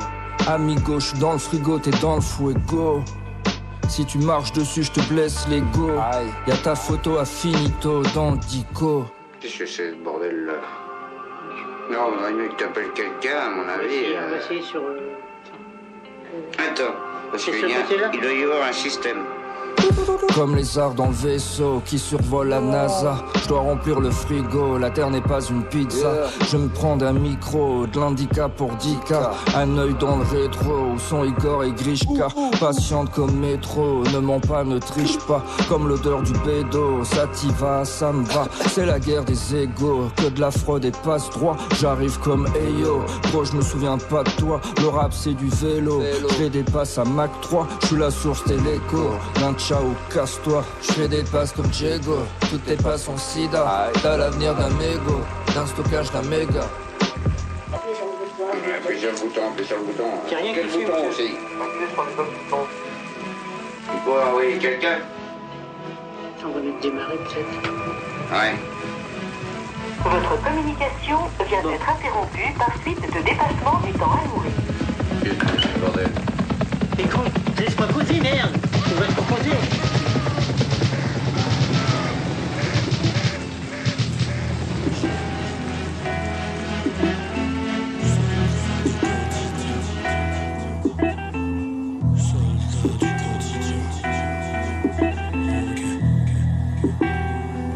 Amigo, j'suis dans le frigo, t'es dans le fuego. Si tu marches dessus, je te blesse l'ego. Y'a ta photo à finito dans le dico. Qu'est-ce que c'est ce bordel là? Non, il vaudrait mieux que t'appelles quelqu'un, à mon avis. On va essayer sur... Attends, parce qu'il doit y avoir un système. Comme les arts dans le vaisseau qui survole la NASA. Je dois remplir le frigo, la terre n'est pas une pizza. Je me prends d'un micro, de l'handicap pour 10K. Un œil dans le rétro, où sont Igor et Grishka. Patiente comme métro, ne mens pas, ne triche pas. Comme l'odeur du bédo, ça t'y va, ça me va. C'est la guerre des égos, que de la fraude et passe droit. J'arrive comme Ayo, bro je me souviens pas de toi. Le rap c'est du vélo, je fais des passes à Mac 3. Je suis la source, t'es l'écho, d'un ciao, casse-toi. Je fais des passes comme Diego, toutes tes passes sont sida. T'as l'avenir d'un mégot, d'un stockage d'un méga. Appuie sur le bouton. J'ai rien Quel qui fait, bouton monsieur. aussi? Il faut envoyer quelqu'un? On va le démarrer peut-être. Ouais. Votre communication vient d'être interrompue par suite de dépassement du temps alloué. Qu'est-ce que c'est, bordel? Écoute, laisse-moi poser, merde. On va te proposer.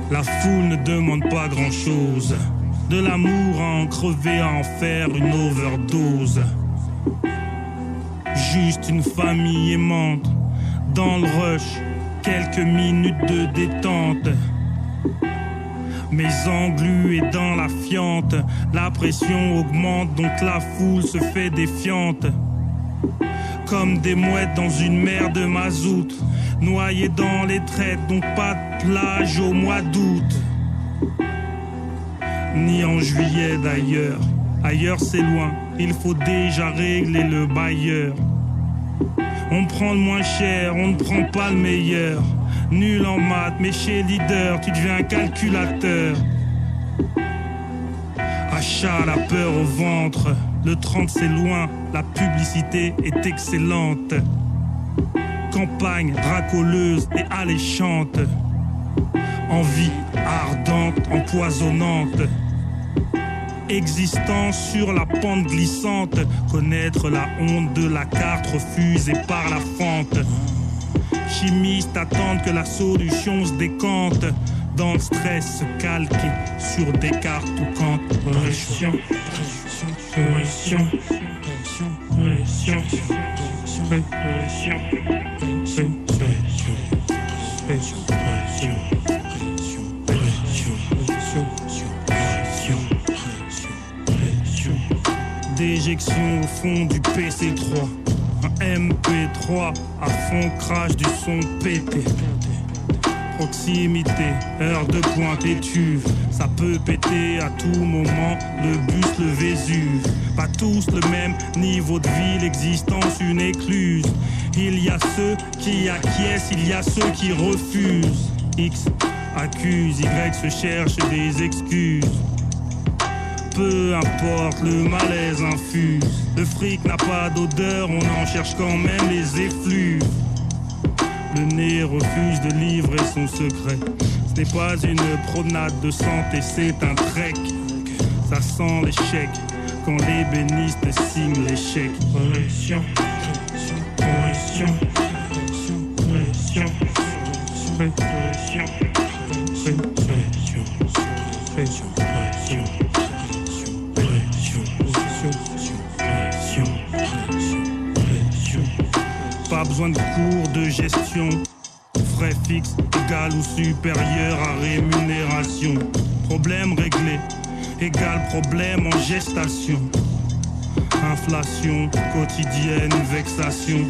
La foule ne demande pas grand-chose. De l'amour à en crever, à en faire une overdose. Juste une famille aimante. Dans le rush, quelques minutes de détente. Mes englués dans la fiente. La pression augmente, donc la foule se fait défiante. Comme des mouettes dans une mer de mazout. Noyés dans les traites, donc pas de plage au mois d'août. Ni en juillet d'ailleurs. Ailleurs c'est loin, il faut déjà régler le bailleur. On prend le moins cher, on ne prend pas le meilleur. Nul en maths, mais chez leader, tu deviens calculateur. Achat, la peur au ventre. Le 30 c'est loin, la publicité est excellente. Campagne racoleuse et alléchante. Envie ardente, empoisonnante. Existence sur la pente glissante. Connaître la honte de la carte refusée par la fente. Chimistes attendent que la solution se décante. Dans le stress se calquer sur des cartes ou quand pression, pression, pression, pression, déjection au fond du PC3. Un MP3 à fond crash du son pété. Proximité, heure de pointe étuve. Ça peut péter à tout moment, le bus, le Vésuve. Pas tous le même niveau de vie, l'existence une écluse. Il y a ceux qui acquiescent, il y a ceux qui refusent. X accuse, Y se cherche des excuses. Peu importe, le malaise infuse. Le fric n'a pas d'odeur, on en cherche quand même les effluves. Le nez refuse de livrer son secret. Ce n'est pas une promenade de santé, c'est un trek. Ça sent l'échec, quand l'ébéniste signe l'échec. Pression, pression, pression, pression, pression, pression, pression, pression. Pas besoin de cours de gestion. Frais fixes égal ou supérieur à rémunération. Problème réglé égal problème en gestation. Inflation quotidienne, vexation.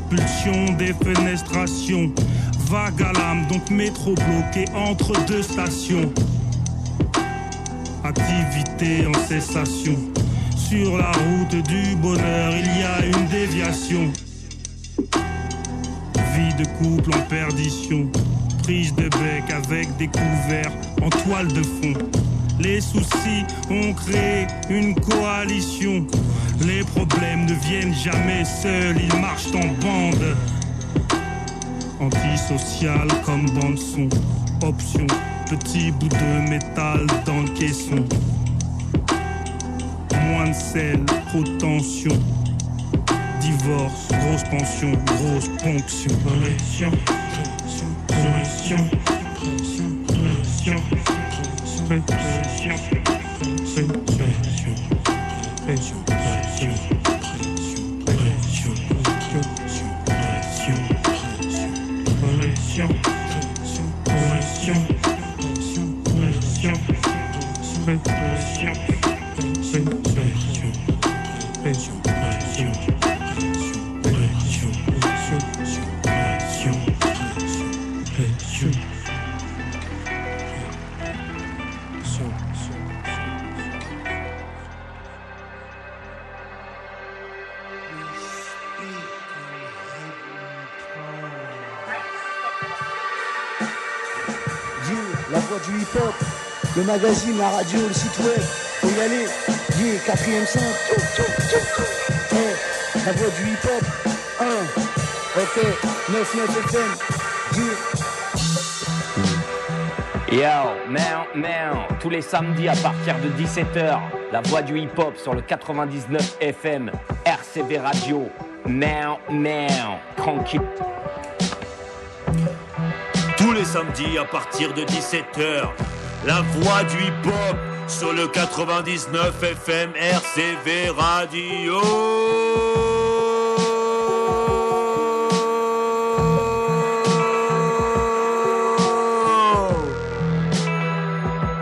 Pulsion, défenestration. Vague à l'âme, donc métro bloqué entre deux stations. Activité en cessation. Sur la route du bonheur, il y a une déviation. Vie de couple en perdition. Prise de bec avec des couverts en toile de fond. Les soucis ont créé une coalition. Les problèmes ne viennent jamais seuls, ils marchent en bande. Antisocial comme bande son. Option, petit bout de métal dans le caisson. Moins de sel, trop de tension. Divorce, grosse pension, grosse ponction. Pression, pression, pression, pression, pression, pression, pression, pression, La voix du hip-hop, le magazine, la radio, le site web, faut y aller, yeah, 4ème son, hey, la voix du hip-hop, 1, ok, 99 FM, yeah. Yo, tous les samedis à partir de 17h, la voix du hip-hop sur le 99 FM, RCV Radio, tranquille. Tous les samedis à partir de 17h, la voix du hip-hop sur le 99 FM RCV Radio.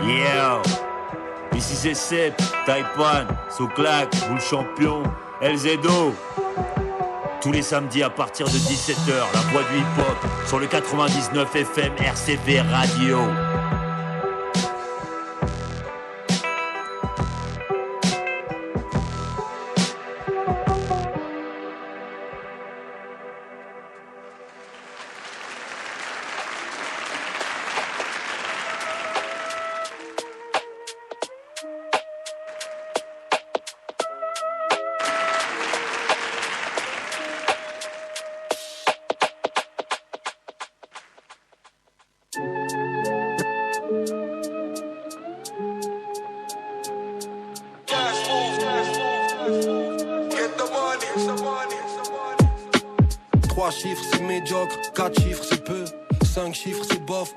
Yeah. Ici c'est Seb, Taipan, Souklak, Boule Champion, LZO. Tous les samedis à partir de 17h, la voix du hip-hop sur le 99 FM RCV Radio.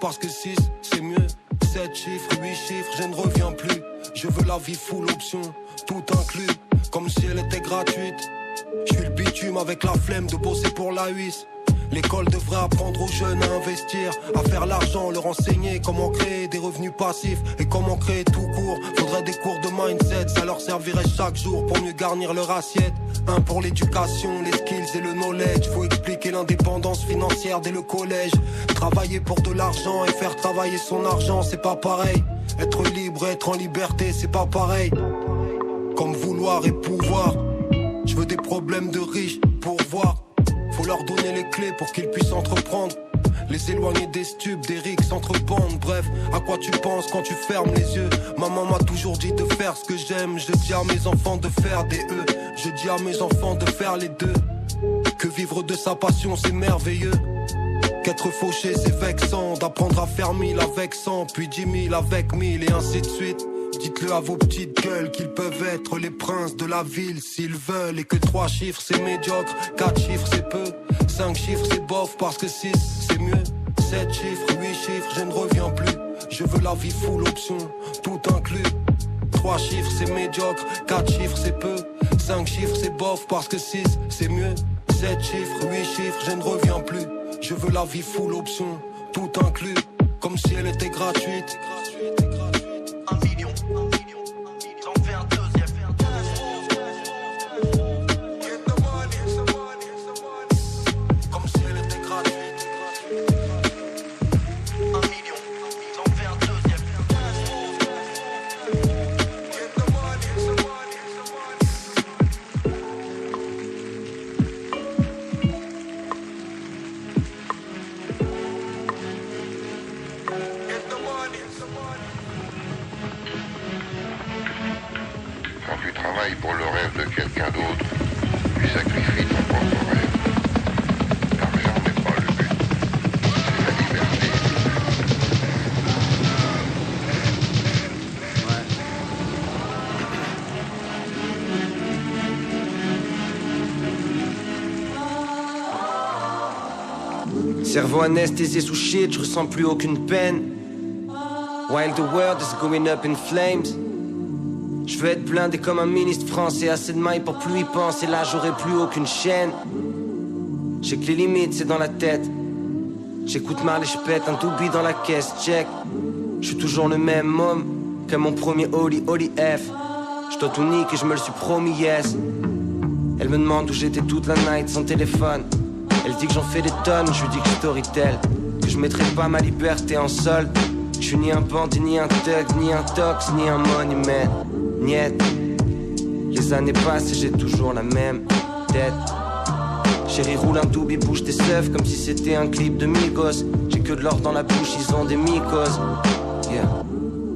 Parce que 6 c'est mieux, 7 chiffres, 8 chiffres, je ne reviens plus. Je veux la vie full option, tout inclus, comme si elle était gratuite. Je suis le bitume avec la flemme de bosser pour la huisse. L'école devrait apprendre aux jeunes à investir, à faire l'argent, leur enseigner comment créer des revenus passifs et comment créer tout court. Faudrait des cours de mindset, ça leur servirait chaque jour pour mieux garnir leur assiette. Un pour l'éducation, les skills et le knowledge. Faut expliquer l'indépendance financière dès le collège. Travailler pour de l'argent et faire travailler son argent, c'est pas pareil. Être libre, être en liberté, c'est pas pareil. Comme vouloir et pouvoir. Je veux des problèmes de riches pour voir. Faut leur donner les clés pour qu'ils puissent entreprendre. Les éloigner des stupes, des rixes entre bandes. Bref, à quoi tu penses quand tu fermes les yeux? Maman m'a toujours dit de faire ce que j'aime. Je dis à mes enfants de faire des E. Je dis à mes enfants de faire les deux. Que vivre de sa passion c'est merveilleux. Qu'être fauché c'est vexant. D'apprendre à faire 1000 avec 100, puis 10 000 avec 1000 et ainsi de suite. dites-le à vos petites gueules qu'ils peuvent être les princes de la ville s'ils veulent. Et que 3 chiffres c'est médiocre, 4 chiffres c'est peu, 5 chiffres c'est bof parce que 6 c'est mieux. 7 chiffres, 8 chiffres, je ne reviens plus. Je veux la vie full option, tout inclus. 3 chiffres c'est médiocre, 4 chiffres c'est peu, 5 chiffres c'est bof parce que 6 c'est mieux. 7 chiffres, 8 chiffres, je ne reviens plus. Je veux la vie full option, tout inclus. Comme si elle était gratuite. 1 million, j'en fais un deuxième. Comme si elle était gratuite. 1 million, j'en fais un deuxième. Quand tu travailles pour le rêve de quelqu'un d'autre, tu sacrifies ton propre rêve. L'argent n'est pas le but, c'est la liberté. Cerveau anesthésié sous shit, je ressens plus aucune peine. While the world is going up in flames. Je veux être blindé comme un ministre français, assez de mailles pour plus y penser, là j'aurai plus aucune chaîne. J'ai que les limites c'est dans la tête. J'écoute mal et je pète un doobie dans la caisse, check. Je suis toujours le même homme que mon premier Oli F. Je dois tout niquer, je me le suis promis, yes. Elle me demande où j'étais toute la night sans téléphone. Elle dit que j'en fais des tonnes, je lui dis que je storytell, que je mettrai pas ma liberté en solde. Je suis ni un bandit, ni un thug, ni un tox, ni un money man. Niet. Les années passent et j'ai toujours la même tête. Chérie roule un doobie, bouge tes seufs comme si c'était un clip de Migos. J'ai que de l'or dans la bouche, ils ont des mycoses. Yeah.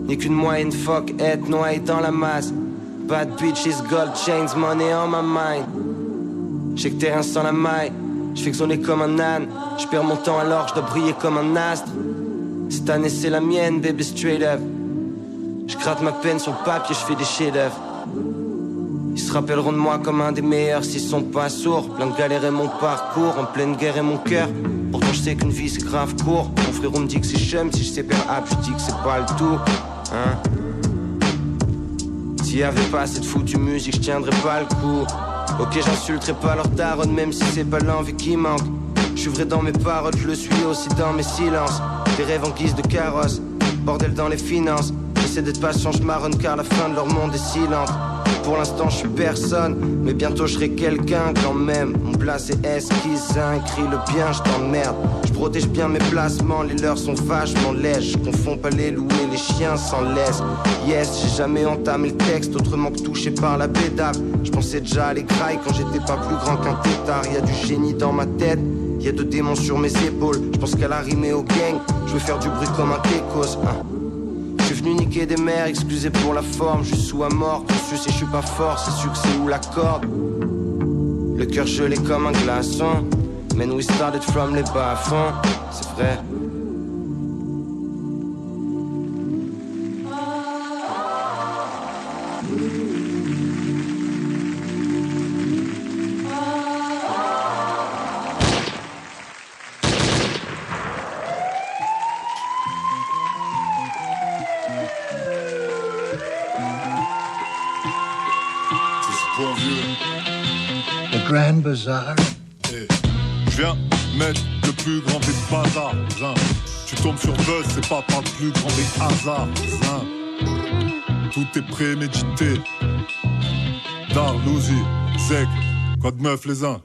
Ni qu'une moyenne fuck, être noyé dans la masse. Bad bitches, gold chains, money on my mind. J'ai que t'es rien sans la maille. Je fais exoner comme un âne. Je perds mon temps alors je dois briller comme un astre. Cette année c'est la mienne, baby straight up. Je gratte ma peine sur le papier, je fais des chefs-d'œuvre. Ils se rappelleront de moi comme un des meilleurs s'ils sont pas sourds. Plein de galères et mon parcours, en pleine guerre et mon cœur. Pourtant je sais qu'une vie c'est grave court. Mon frérot me dit que c'est chum, si je sais faire app, je dis que c'est pas le tout. Hein? S'il y avait pas cette foutue musique, je tiendrais pas le coup. Ok, j'insulterai pas leur daronne, même si c'est pas l'envie qui manque. Je suis vrai dans mes paroles, je le suis aussi dans mes silences. Des rêves en guise de carrosse, bordel dans les finances. J'essaie d'être patient, je marronne car la fin de leur monde est silente. Pour l'instant je suis personne, mais bientôt je serai quelqu'un quand même. Mon place est esquissin, écris le bien, je t'emmerde. Je protège bien mes placements, les leurs sont vachement lèges. Je confonds pas les loups et les chiens sans laisse. Yes, j'ai jamais entamé le texte autrement que touché par la bédave. Je pensais déjà à les grailles quand j'étais pas plus grand qu'un tétard. Y'a du génie dans ma tête, y'a 2 démons sur mes épaules. Je pense qu'elle a rimé au gang, je veux faire du bruit comme un técos. Je suis venu niquer des mères, excusez pour la forme. Je suis sous à mort, je sais je suis pas fort, c'est succès ou la corde. Le cœur gelé comme un glaçon. Man, we started from les bas-fonds, c'est vrai. Grand Bazaar. Je viens mettre le plus grand des bazars. Tu tombes sur buzz, c'est pas par le plus grand des hasards. Tout est prémédité. Darlouzi, Zeg, quoi de meuf les uns.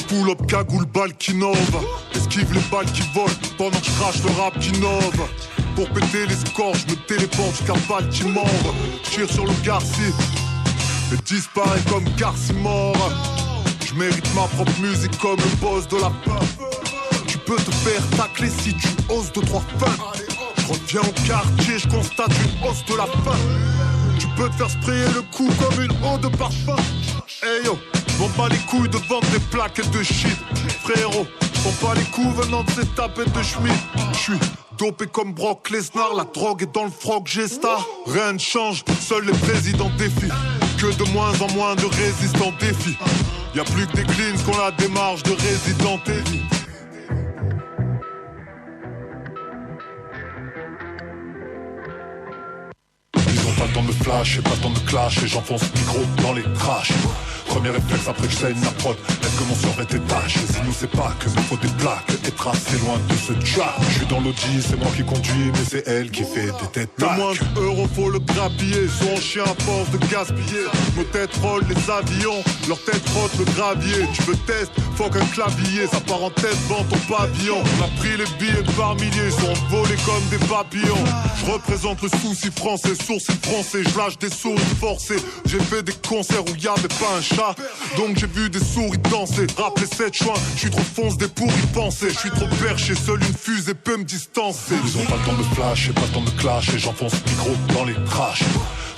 Pull up, cagoule, balle qui nove. Esquive les balles qui volent pendant que je crache le rap qui nove. Pour péter les scores, je me téléporte jusqu'à balle qui mord. Je tire sur le Garci et disparaît comme Garci mort. Je mérite ma propre musique comme le boss de la peur. Tu peux te faire tacler si tu oses 2-3 fun. Je reviens au quartier, je constate une hausse de la faim. Tu peux te faire sprayer le cou comme une eau de parfum. Hey yo, m'en bats les couilles de vendre des plaquettes de shit. Frérot, m'en bats les couilles venant de ces tapettes de schmitt. J'suis Dopé comme Brock Lesnar, la drogue est dans le froc Gesta. Rien ne change, seuls les présidents défient. Que de moins en moins de résistants défient. Y'a plus que des cleans qu'on a démarche de Resident Evil. Ils ont pas le temps de me flash et pas le temps de clash. Et j'enfonce le micro dans les crashs. Premier réflexe après que je saigne la prod. Est-ce que mon survêt est taché? Si nous c'est pas que me faut des plaques et tracer loin de ce trap. Je suis dans l'audi, c'est moi qui conduis, mais c'est elle qui fait des têtes. Le moindre euro faut le grappiller. Son chien à force de gaspiller. Nos têtes rollent les avions, leur tête frotte le gravier. Tu veux test, faut qu'un clavier. Ça part en tête dans ton pavillon. On a pris les billets par milliers, sont volés comme des papillons. Je représente le souci français, sourcils français. Je lâche des sourires forcés. J'ai fait des concerts où y'avait pas un chat. Donc j'ai vu des souris danser. Rap les 7 juin, je suis trop foncé pour y penser. Je suis trop perché, seule une fusée peut me distancer. Ils ont pas le temps de flash et pas le temps de clash. Et j'enfonce le micro dans les crashs.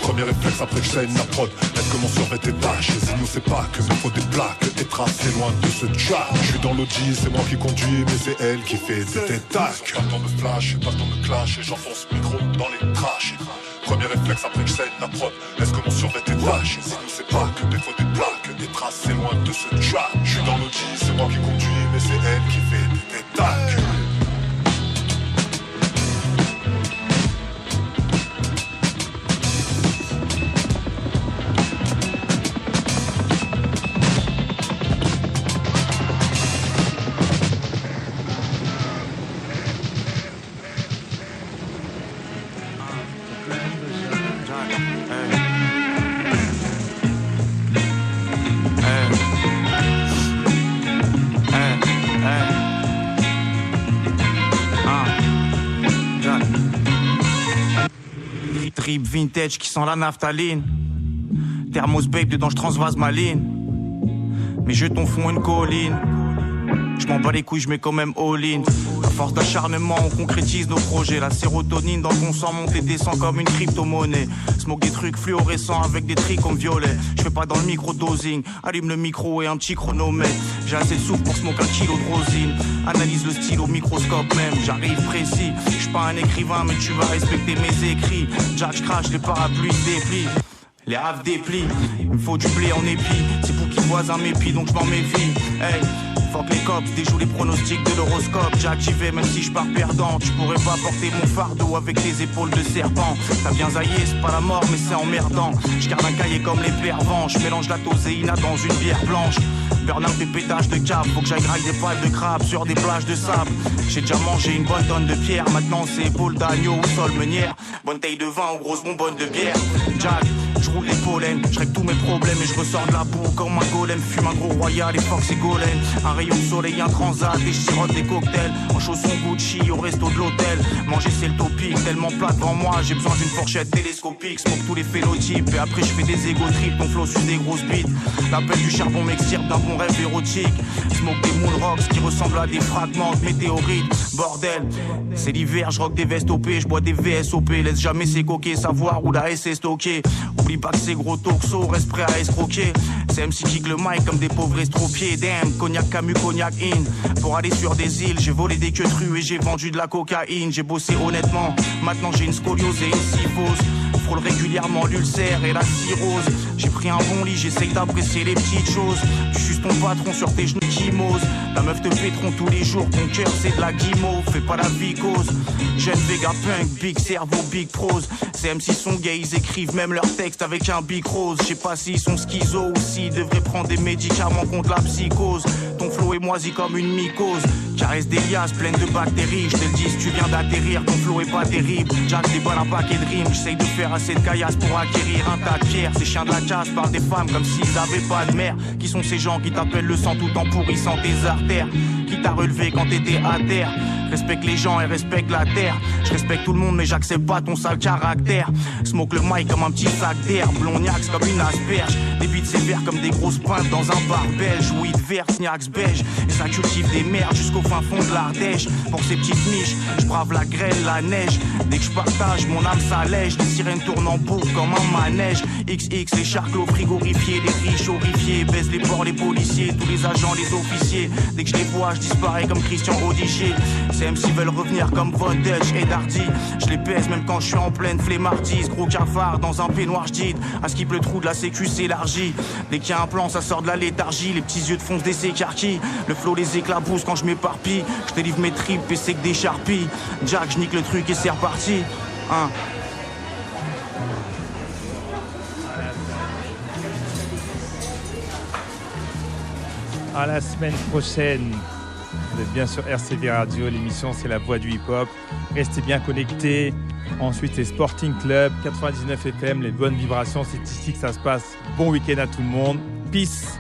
Premier réflexe après que je saigne la prod. Est-ce que mon survêt est taché? Si nous c'est pas que me faut des plaques et tracer loin de ce trap. Je suis dans l'audi, c'est moi qui conduis, mais c'est elle qui fait des têtes. Pas le temps de flash et pas le temps de clash. Et j'enfonce le micro dans les crashs. Premier réflexe après que je saigne la prod. Est-ce que mon survêt est taché? Si nous c'est pas que des fois des plaques et tracer loin de ce trap. Je suis dans l'audi, c'est moi qui conduis, mais c'est elle qui fait des têtes. Drip vintage qui sent la naphtaline. Thermos babe dedans je transvase ma ligne. Mes jetons font une colline. Je m'en bats les couilles, je mets quand même all-in. À force d'acharnement, on concrétise nos projets. La sérotonine dans ton sang monte et descend comme une crypto-monnaie. Smoke des trucs fluorescents avec des trichomes violets. Je fais pas dans le micro-dosing. Allume le micro et un petit chronomètre. J'ai assez de souffle pour smoke 1 kilo de rosine. Analyse le style au microscope même. J'arrive précis. Je suis pas un écrivain mais tu vas respecter mes écrits. Jack, je crache, les parapluies se déplient. Les raves déplient. Il me faut du blé en épi. C'est pour qu'ils voient un mépi donc je m'en méfie. Hey. Fuck les cops, déjoue les pronostics de l'horoscope. J'ai activé même si je pars perdant. Tu pourrais pas porter mon fardeau avec tes épaules de serpent. T'as bien zaillé, c'est pas la mort mais c'est emmerdant. Je garde un cahier comme les pervents. Je mélange la toséina dans une bière blanche. Bernard des pétages de cap. Faut que j'aille graille des pâtes de crabe sur des plages de sable. J'ai déjà mangé une bonne tonne de pierre. Maintenant c'est épaules d'agneau ou sol meunière. Bonne taille de vin ou grosse bonbonne de bière. Jack, je roule les pollens, je règle tous mes problèmes et je ressors de la boue comme un golem. Fume un gros royal et Fox et Golem. Un rayon de soleil, un transat et je sirote des cocktails. En chaussons Gucci au resto de l'hôtel. Manger c'est le topic, tellement plat devant moi. J'ai besoin d'une fourchette télescopique. Smoke tous les phénotypes et après je fais des égo trips. Ton flow sur des grosses bites. L'appel du charbon m'extirpe d'un bon rêve érotique. Smoke des moonrocks qui ressemblent à des fragments de météorites. Bordel, c'est l'hiver, je rock des vestes OP. Je bois des VSOP, laisse jamais s'écoquer. Savoir où la S est stockée. Oublie pas que c'est gros toxo, reste prêt à escroquer. C'est MC kick le mic comme des pauvres estropiés. Damn, cognac Camus, cognac in. Pour aller sur des îles, j'ai volé des queues trues et j'ai vendu de la cocaïne. J'ai bossé honnêtement, maintenant j'ai une scoliose et une syphose. Frôle régulièrement l'ulcère et la cirrhose. J'ai pris un bon lit, j'essaye d'apprécier les petites choses. Tu suces ton patron sur tes genoux qui m'ose. La meuf te pétron tous les jours, ton cœur c'est de la guimauve. Fais pas la vicose. Jeune Vega punk, big cerveau, big prose. Ces MC sont gays, ils écrivent même leurs textes avec un big rose. Je sais pas s'ils sont schizo ou s'ils devraient prendre des médicaments contre la psychose. Ton flow est moisi comme une mycose. Caresse des liasses pleines de bactéries. Je te le dis, si tu viens d'atterrir, ton flow est pas terrible. Jack déballe un paquet de rimes. J'essaye de faire assez de caillasse pour acquérir un tas de pierres. Ces chiens de la casse parlent des femmes comme s'ils avaient pas de mère. Qui sont ces gens qui t'appellent le sang tout en pourrissant tes artères? Qui t'a relevé quand t'étais à terre? Respecte les gens et respecte la terre. Je respecte tout le monde mais j'accepte pas ton sale caractère. Smoke le mic comme un petit sac d'air. Blognax comme une asperge. Des bites sévères comme des grosses pintes dans un bar belge. Weed vert, Sniax beige. Et ça cultive des merdes jusqu'au fin fond de l'Ardèche. Pour ces petites niches, je brave la grêle, la neige. Dès que je partage, mon âme s'allège. Les sirènes tournent en boucle comme un manège. XX, les charclos frigorifiés. Les riches horrifiés. Baisse les ports, les policiers. Tous les agents, les officiers. Dès que je les vois, je disparais comme Christian Odigier. Ces MC veulent revenir comme Von Dutch et Dardy. Je les pèse même quand je suis en pleine flemmardise. Gros cafard dans un peignoir j'dite. À skip le trou de la sécu s'élargit. Dès qu'il y a un plan ça sort de la léthargie. Les petits yeux de fonce des écarquilles. Le flow les éclabousse quand je m'éparpille. Je délivre mes tripes et c'est que des charpies. Jack je nique le truc et c'est reparti. Hein. À la semaine prochaine. Vous êtes bien sur RCV Radio, l'émission c'est la voix du hip-hop. Restez bien connectés. Ensuite c'est Sporting Club, 99 FM, les bonnes vibrations, c'est ici que ça se passe. Bon week-end à tout le monde. Peace.